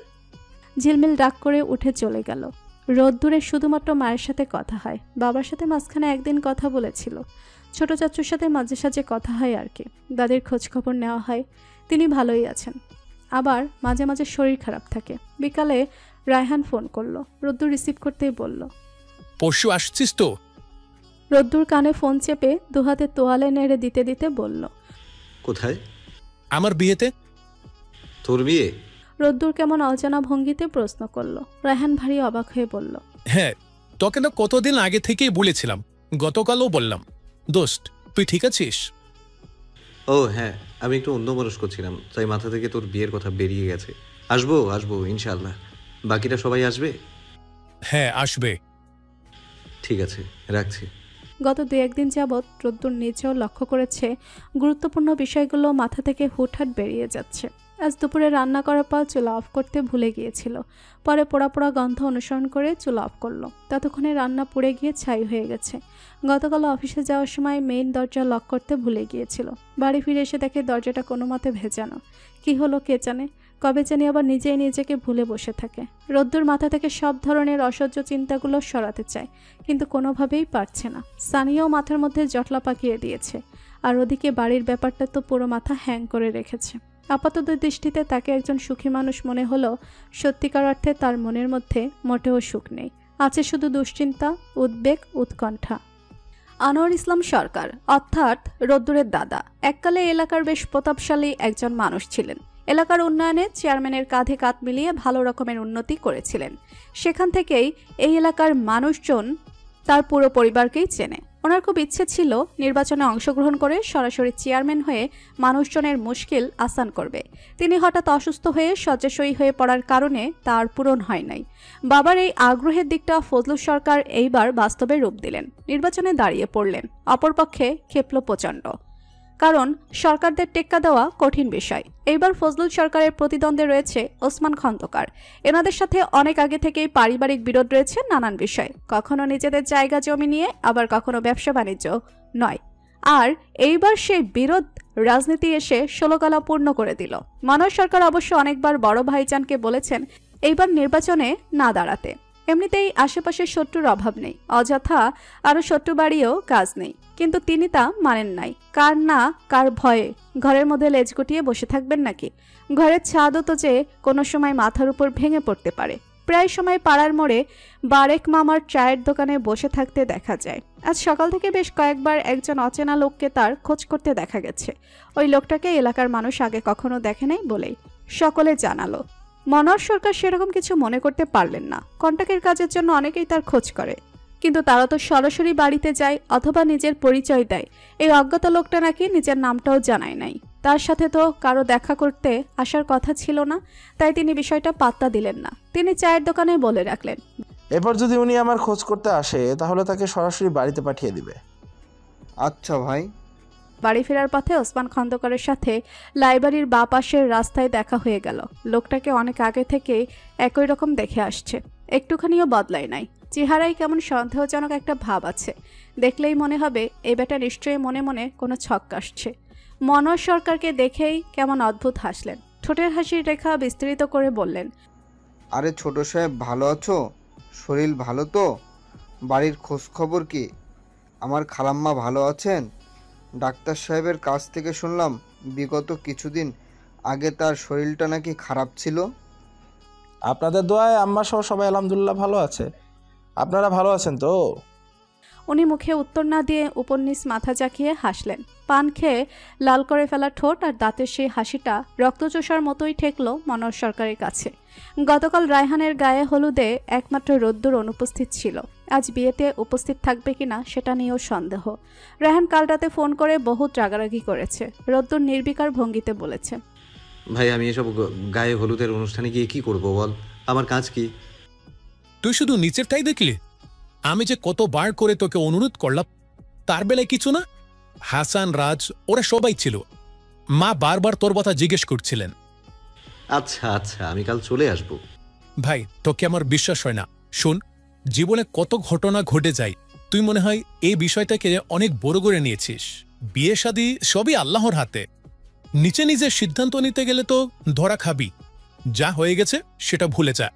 Speaker 4: ঝিলমিল রাগ করে উঠে চলে গেল। রোদ্দুরে শুধুমাত্র মায়ের সাথে কথা হয়, বাবার সাথে মাঝখানে একদিন কথা বলেছিল। ছোট চাচুর সাথে মাঝে সাঝে কথা হয় আর কি। দাদির খোঁজ খবর নেওয়া হয়, তিনি ভালোই আছেন। আবার মাঝে মাঝে শরীর খারাপ থাকে। বিকালে রায়হান ফোন করলো। রোদ্দুর রিসিভ করতেই বলল,
Speaker 5: পরশু আসছিস তো?
Speaker 4: রোদ্দুর কানে ফোন চেপে দুহাতে তোয়ালে নেড়ে দিতে দিতে বলল,
Speaker 2: কোথায়?
Speaker 5: আমার বিয়েতে।
Speaker 2: তোর বিয়ে?
Speaker 4: রোদ্দুর কেমন অজানা ভঙ্গিতে প্রশ্ন করলো। রায়হান ভারী অবাক হয়ে বলল,
Speaker 5: হ্যাঁ, তোকে তো কতদিন আগে থেকেই বলেছিলাম, গতকালও বললাম। দোস্ত, তুই ঠিক আছিস?
Speaker 2: ও হ্যাঁ, আমি একটু অন্যমনস্ক ছিলাম, তাই মাথা থেকে তোর বিয়ের কথা বেরিয়ে গেছে। আসবো আসবো ইনশাআল্লাহ। বাকিরা সবাই আসবে?
Speaker 5: হ্যাঁ আসবে।
Speaker 2: ঠিক আছে, রাখছি।
Speaker 4: গত 2-1 দিন যাবৎ রোদ্দুর নিজেও লক্ষ্য করেছে গুরুত্বপূর্ণ বিষয়গুলো মাথা থেকে হুটহাট বেরিয়ে যাচ্ছে। আজ দুপুরে রান্না করার পর চুলা অফ করতে ভুলে গিয়েছিল। পরে পোড়া পোড়া গন্ধ অনুসরণ করে চুলা অফ করলো। ততক্ষণে রান্না পুড়ে গিয়ে ছাই হয়ে গেছে। গতকাল অফিসে যাওয়ার সময় মেইন দরজা লক করতে ভুলে গিয়েছিল। বাড়ি ফিরে এসে দেখে দরজাটা কোনো মতে ভেজানো। কি হলো কে জানে, কবে জানি আবার নিজেই নিজেকে ভুলে বসে থাকে। রোদ্দুর মাথা থেকে সব ধরনের অসহ্য চিন্তাগুলো সরাতে চায়, কিন্তু কোনোভাবেই পারছে না। সানিয়াও মাথার মধ্যে জটলা পাকিয়ে দিয়েছে, আর ওদিকে বাড়ির ব্যাপারটা তো পুরো মাথা হ্যাং করে রেখেছে। আপাতত দৃষ্টিতে তাকে একজন সুখী মানুষ মনে হলো, সত্যিকার অর্থে তার মনের মধ্যে মোটেও সুখ নেই। আছে শুধু দুশ্চিন্তা, উদ্বেগ, উৎকণ্ঠা। আনোয়ার ইসলাম সরকার অর্থাৎ রোদ্দুরের দাদা এককালে এলাকার বেশ প্রতাপশালী একজন মানুষ ছিলেন। এলাকার উন্নয়নে চেয়ারম্যানের কাঁধে কাঁধ মিলিয়ে ভালো রকমের উন্নতি করেছিলেন। সেখান থেকেই এই এলাকার মানুষজন তার পুরো পরিবারকেই চেনে। ওনার খুব ইচ্ছে ছিল নির্বাচনে অংশগ্রহণ করে সরাসরি চেয়ারম্যান হয়ে মানুষজনের মুশকিল আসান করবে। তিনি হঠাৎ অসুস্থ হয়ে শয্যাশয়ী হয়ে পড়ার কারণে তার পূরণ হয় নাই। বাবার এই আগ্রহের দিকটা ফজলুল সরকার এইবার বাস্তবে রূপ দিলেন, নির্বাচনে দাঁড়িয়ে পড়লেন। অপরপক্ষে ক্ষেপল প্রচণ্ড, কারণ সরকারদের টেক্কা দেওয়া কঠিন বিষয়। এইবার ফজলুল সরকারের প্রতিদ্বন্দ্বে রয়েছে ওসমান খন্দকার। এনাদের সাথে অনেক আগে থেকেই পারিবারিক বিরোধ রয়েছে নানান বিষয়, কখনো নিজেদের জায়গা জমি নিয়ে, আবার কখনো ব্যবসা বাণিজ্য নয়, আর এইবার সেই বিরোধ রাজনীতি এসে ষোলকলা পূর্ণ করে দিল। মনোজ সরকার অবশ্য অনেকবার বড় ভাইজানকে বলেছেন এইবার নির্বাচনে না দাঁড়াতে। এমনিতেই আশেপাশে শত্রুর অভাব নেই, অযথা আরো শত্রু বাড়িয়েও কাজ নেই, কিন্তু তিনি তা মানেন নাই। কার না কার ভয়ে ঘরের মধ্যে লেজ গুটিয়ে বসে থাকবেন নাকি? ঘরের ছাদও তো যে কোনো সময় মাথার উপর ভেঙে পড়তে পারে। প্রায় সময় পাড়ার মোড়ে বারেক মামার চায়ের দোকানে বসে থাকতে দেখা যায়। আজ সকাল থেকে বেশ কয়েকবার একজন অচেনা লোককে তার খোঁজ করতে দেখা গেছে। ওই লোকটাকে এলাকার মানুষ আগে কখনো দেখে নাই বলেই সকলে জানালো। মনোজ সরকার সেরকম কিছু মনে করতে পারলেন না। কন্টাক্টের কাজের জন্য অনেকেই তার খোঁজ করে, কিন্তু তারা তো সরাসরি বাড়িতে যায় অথবা নিজের পরিচয় দেয়। এই অজ্ঞাত লোকটা নাকি নিজের নামটাও জানায় নাই। তার সাথে তো কারো দেখা করতে আসার কথা ছিল না, তাই তিনি বিষয়টা পাত্তা দিলেন না। তিনি চায়ের দোকানে বলে রাখলেন,
Speaker 15: এরপর যদি উনি আমার খোঁজ করতে আসে তাহলে তাকে সরাসরি বাড়িতে পাঠিয়ে দিবে।
Speaker 17: আচ্ছা ভাই।
Speaker 4: বাড়ি ফেরার পথে ওসমান খন্দকারের সাথে লাইব্রেরির বাঁ পাশের রাস্তায় দেখা হয়ে গেল। লোকটাকে অনেক আগে থেকেই একই রকম দেখে আসছে, একটুখানিও বদলায় নাই। চেহারায় কেমন সন্দেহজনক একটা ভাব আছে, দেখলেই মনে হবে এই বেটা নিশ্চয়ই মনে মনে কোনো ছক কাশছে। মনোজ সরকারকে দেখেই কেমন অদ্ভুত হাসলেন, ঠোঁটের হাসির রেখা বিস্তৃত করে বললেন,
Speaker 17: আরে ছোট সাহেব, ভালো আছো? শরীর ভালো তো? বাড়ির খোঁজ খবর কি? আমার খালাম্মা ভালো আছেন? ডাক্তার সাহেবের কাছ থেকে শুনলাম বিগত কিছুদিন আগে তার শরীরটা নাকি খারাপ ছিল।
Speaker 15: আপনাদের দোয়ায় আম্মা সহ সবাই আলহামদুলিল্লাহ ভালো আছে। আপনারা ভালো আছেন তো?
Speaker 4: উনি মুখে উত্তর না দিয়ে উপন্যাস মাথা জাকিয়ে হাসলেন। পান খেয়ে লাল করে ফেলা ঠোঁট আর দাঁতের সেই হাসিটা রক্তচোষার মতোই ঠেকল মনোজ সরকারের কাছে। গতকাল রায়হানের গায়ে হলুদে একমাত্র রোদ্দুর অনুপস্থিত ছিল। আজ বিয়েতে উপস্থিত থাকবে কিনা সেটা নিয়েও সন্দেহ। রায়হান কাল রাতে ফোন করে বহুত রাগারাগি করেছে। রোদ্দুর নির্বিকার ভঙ্গিতে বলেছে,
Speaker 2: ভাই আমি এসব গায়ে হলুদের অনুষ্ঠানে গিয়ে কি করব বল, আমার কাজ কি?
Speaker 5: তুই শুধু নিচেরটাই দেখলি? আমি যে কতবার করে তোকে অনুরোধ করলাম, তার বেলায় কিছু না? হাসান, রাজ, ওরা সবাই ছিল। মা বারবার তোর কথা জিজ্ঞেস করছিলেন।
Speaker 2: আচ্ছা আচ্ছা, আমি কাল চলে আসব।
Speaker 5: ভাই তোকে আমার বিশ্বাস হয় না। শোন, জীবনে কত ঘটনা ঘটে যায়, তুই মনে হয় এই বিষয়টাকে অনেক বড় করে নিয়েছিস। বিয়ে শাদী সবই আল্লাহর হাতে। নিচে নিজের সিদ্ধান্ত নিতে গেলে তো ধরা খাবি। যা হয়ে গেছে সেটা ভুলে যা।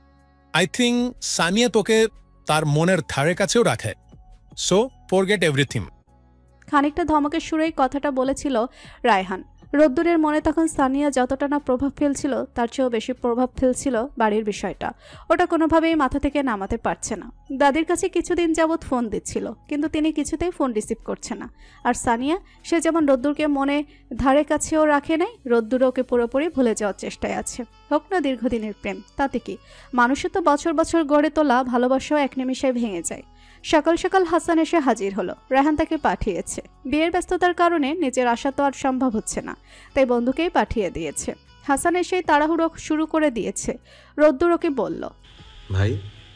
Speaker 5: আই থিঙ্ক সানিয়া তোকে তার মনের ধারে কাছেও রাখে। So forget everything.
Speaker 4: খানিকটা ধমকের সুরেই কথাটা বলেছিল রায়হান। রোদ্দুরের মনে তখন সানিয়া যতটা না প্রভাব ফেলছিল তার চেয়েও বেশি প্রভাব ফেলছিল বাড়ির বিষয়টা। ওটা কোনোভাবেই মাথা থেকে নামাতে পারছে না। দাদির কাছে কিছুদিন যাবৎ ফোন দিচ্ছিল, কিন্তু তিনি কিছুতেই ফোন রিসিভ করছে না। আর সানিয়া, সে যেমন রোদ্দুরকে মনে ধারে কাছেও রাখে নাই, রোদ্দুর ওকে পুরোপুরি ভুলে যাওয়ার চেষ্টায় আছে। হোক না দীর্ঘদিনের প্রেম, তাতে কি? মানুষের তো বছর বছর গড়ে তোলা ভালোবাসাও এক নিমিষে ভেঙে যায়। সকাল সকাল হাসান এসে হাজির হলো। রায়হান তাকে পাঠিয়েছে। বিয়ের ব্যস্ততার কারণে নিজের আশা তো আর সম্ভব হচ্ছে না, তাই বন্ধুকেই পাঠিয়ে দিয়েছে। হাসান এসেই তাড়াহুড়ো শুরু করে দিয়েছে। রোদ্দুর ওকে বলল,
Speaker 2: ভাই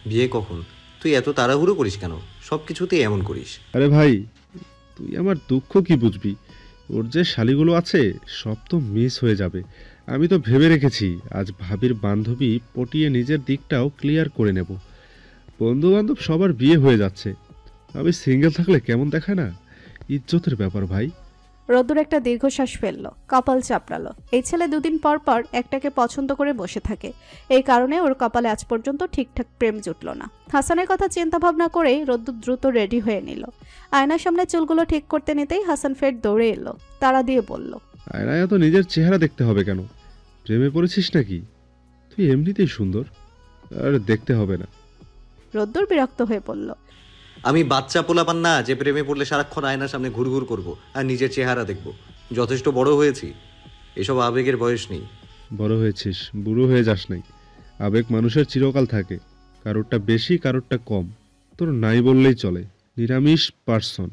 Speaker 2: বিয়ে কখন? তুই এত তাড়াহুড়ো করিস কেন? সব কিছুতেই এমন করিস।
Speaker 8: আরে ভাই, তুই আমার দুঃখ কি বুঝবি? ওর যে শালিগুলো আছে সব তো মিস হয়ে যাবে। আমি তো ভেবে রেখেছি আজ ভাবির বান্ধবী পটিয়ে নিজের দিকটাও ক্লিয়ার করে নেব। বন্ধু বান্ধব সবার বিয়ে হয়ে যাচ্ছে, আমি সিঙ্গেল থাকলে কেমন দেখায় না? ইজ্জতের ব্যাপার ভাই।
Speaker 4: রোদ্দুর একটা দীর্ঘশ্বাস ফেলল, কপাল চাপড়ালো। এই ছেলে দুদিন পর পর একটাকে পছন্দ করে বসে থাকে, এই কারণে ওর কপালে আজ পর্যন্ত ঠিকঠাক প্রেম জুটল না। হাসানের কথা চিন্তা ভাবনা করেই রোদ্দুর দ্রুত রেডি হয়ে নিল। আয়নার সামনে চুলগুলো ঠিক করতে নিতেই হাসান ফের দৌড়ে এলো, তাড়া দিয়ে বলল,
Speaker 8: আয়নায় তো নিজের চেহারা দেখতে হবে কেন? প্রেমে পড়েছিস নাকি? তুই এমনিতেই সুন্দর, আর দেখতে হবে না।
Speaker 4: রোদ্দুর বিরক্ত হয়ে বলল,
Speaker 2: আমি বাচ্চা পোলাপান না যে প্রেমে পড়লে সারাক্ষণ আয়নার সামনে ঘুরঘুর করব আর নিজের চেহারা দেখব। যথেষ্ট বড় হয়েছি, এসব আবেগের বয়স নেই।
Speaker 8: বড় হয়েছিস, বুড়ো হয়ে যাস নাই। আবেগ মানুষের চিরকাল থাকে, কারোরটা বেশি কারোরটা কম। তোর নাই বললেই চলে, নিরামিষ পার্সন।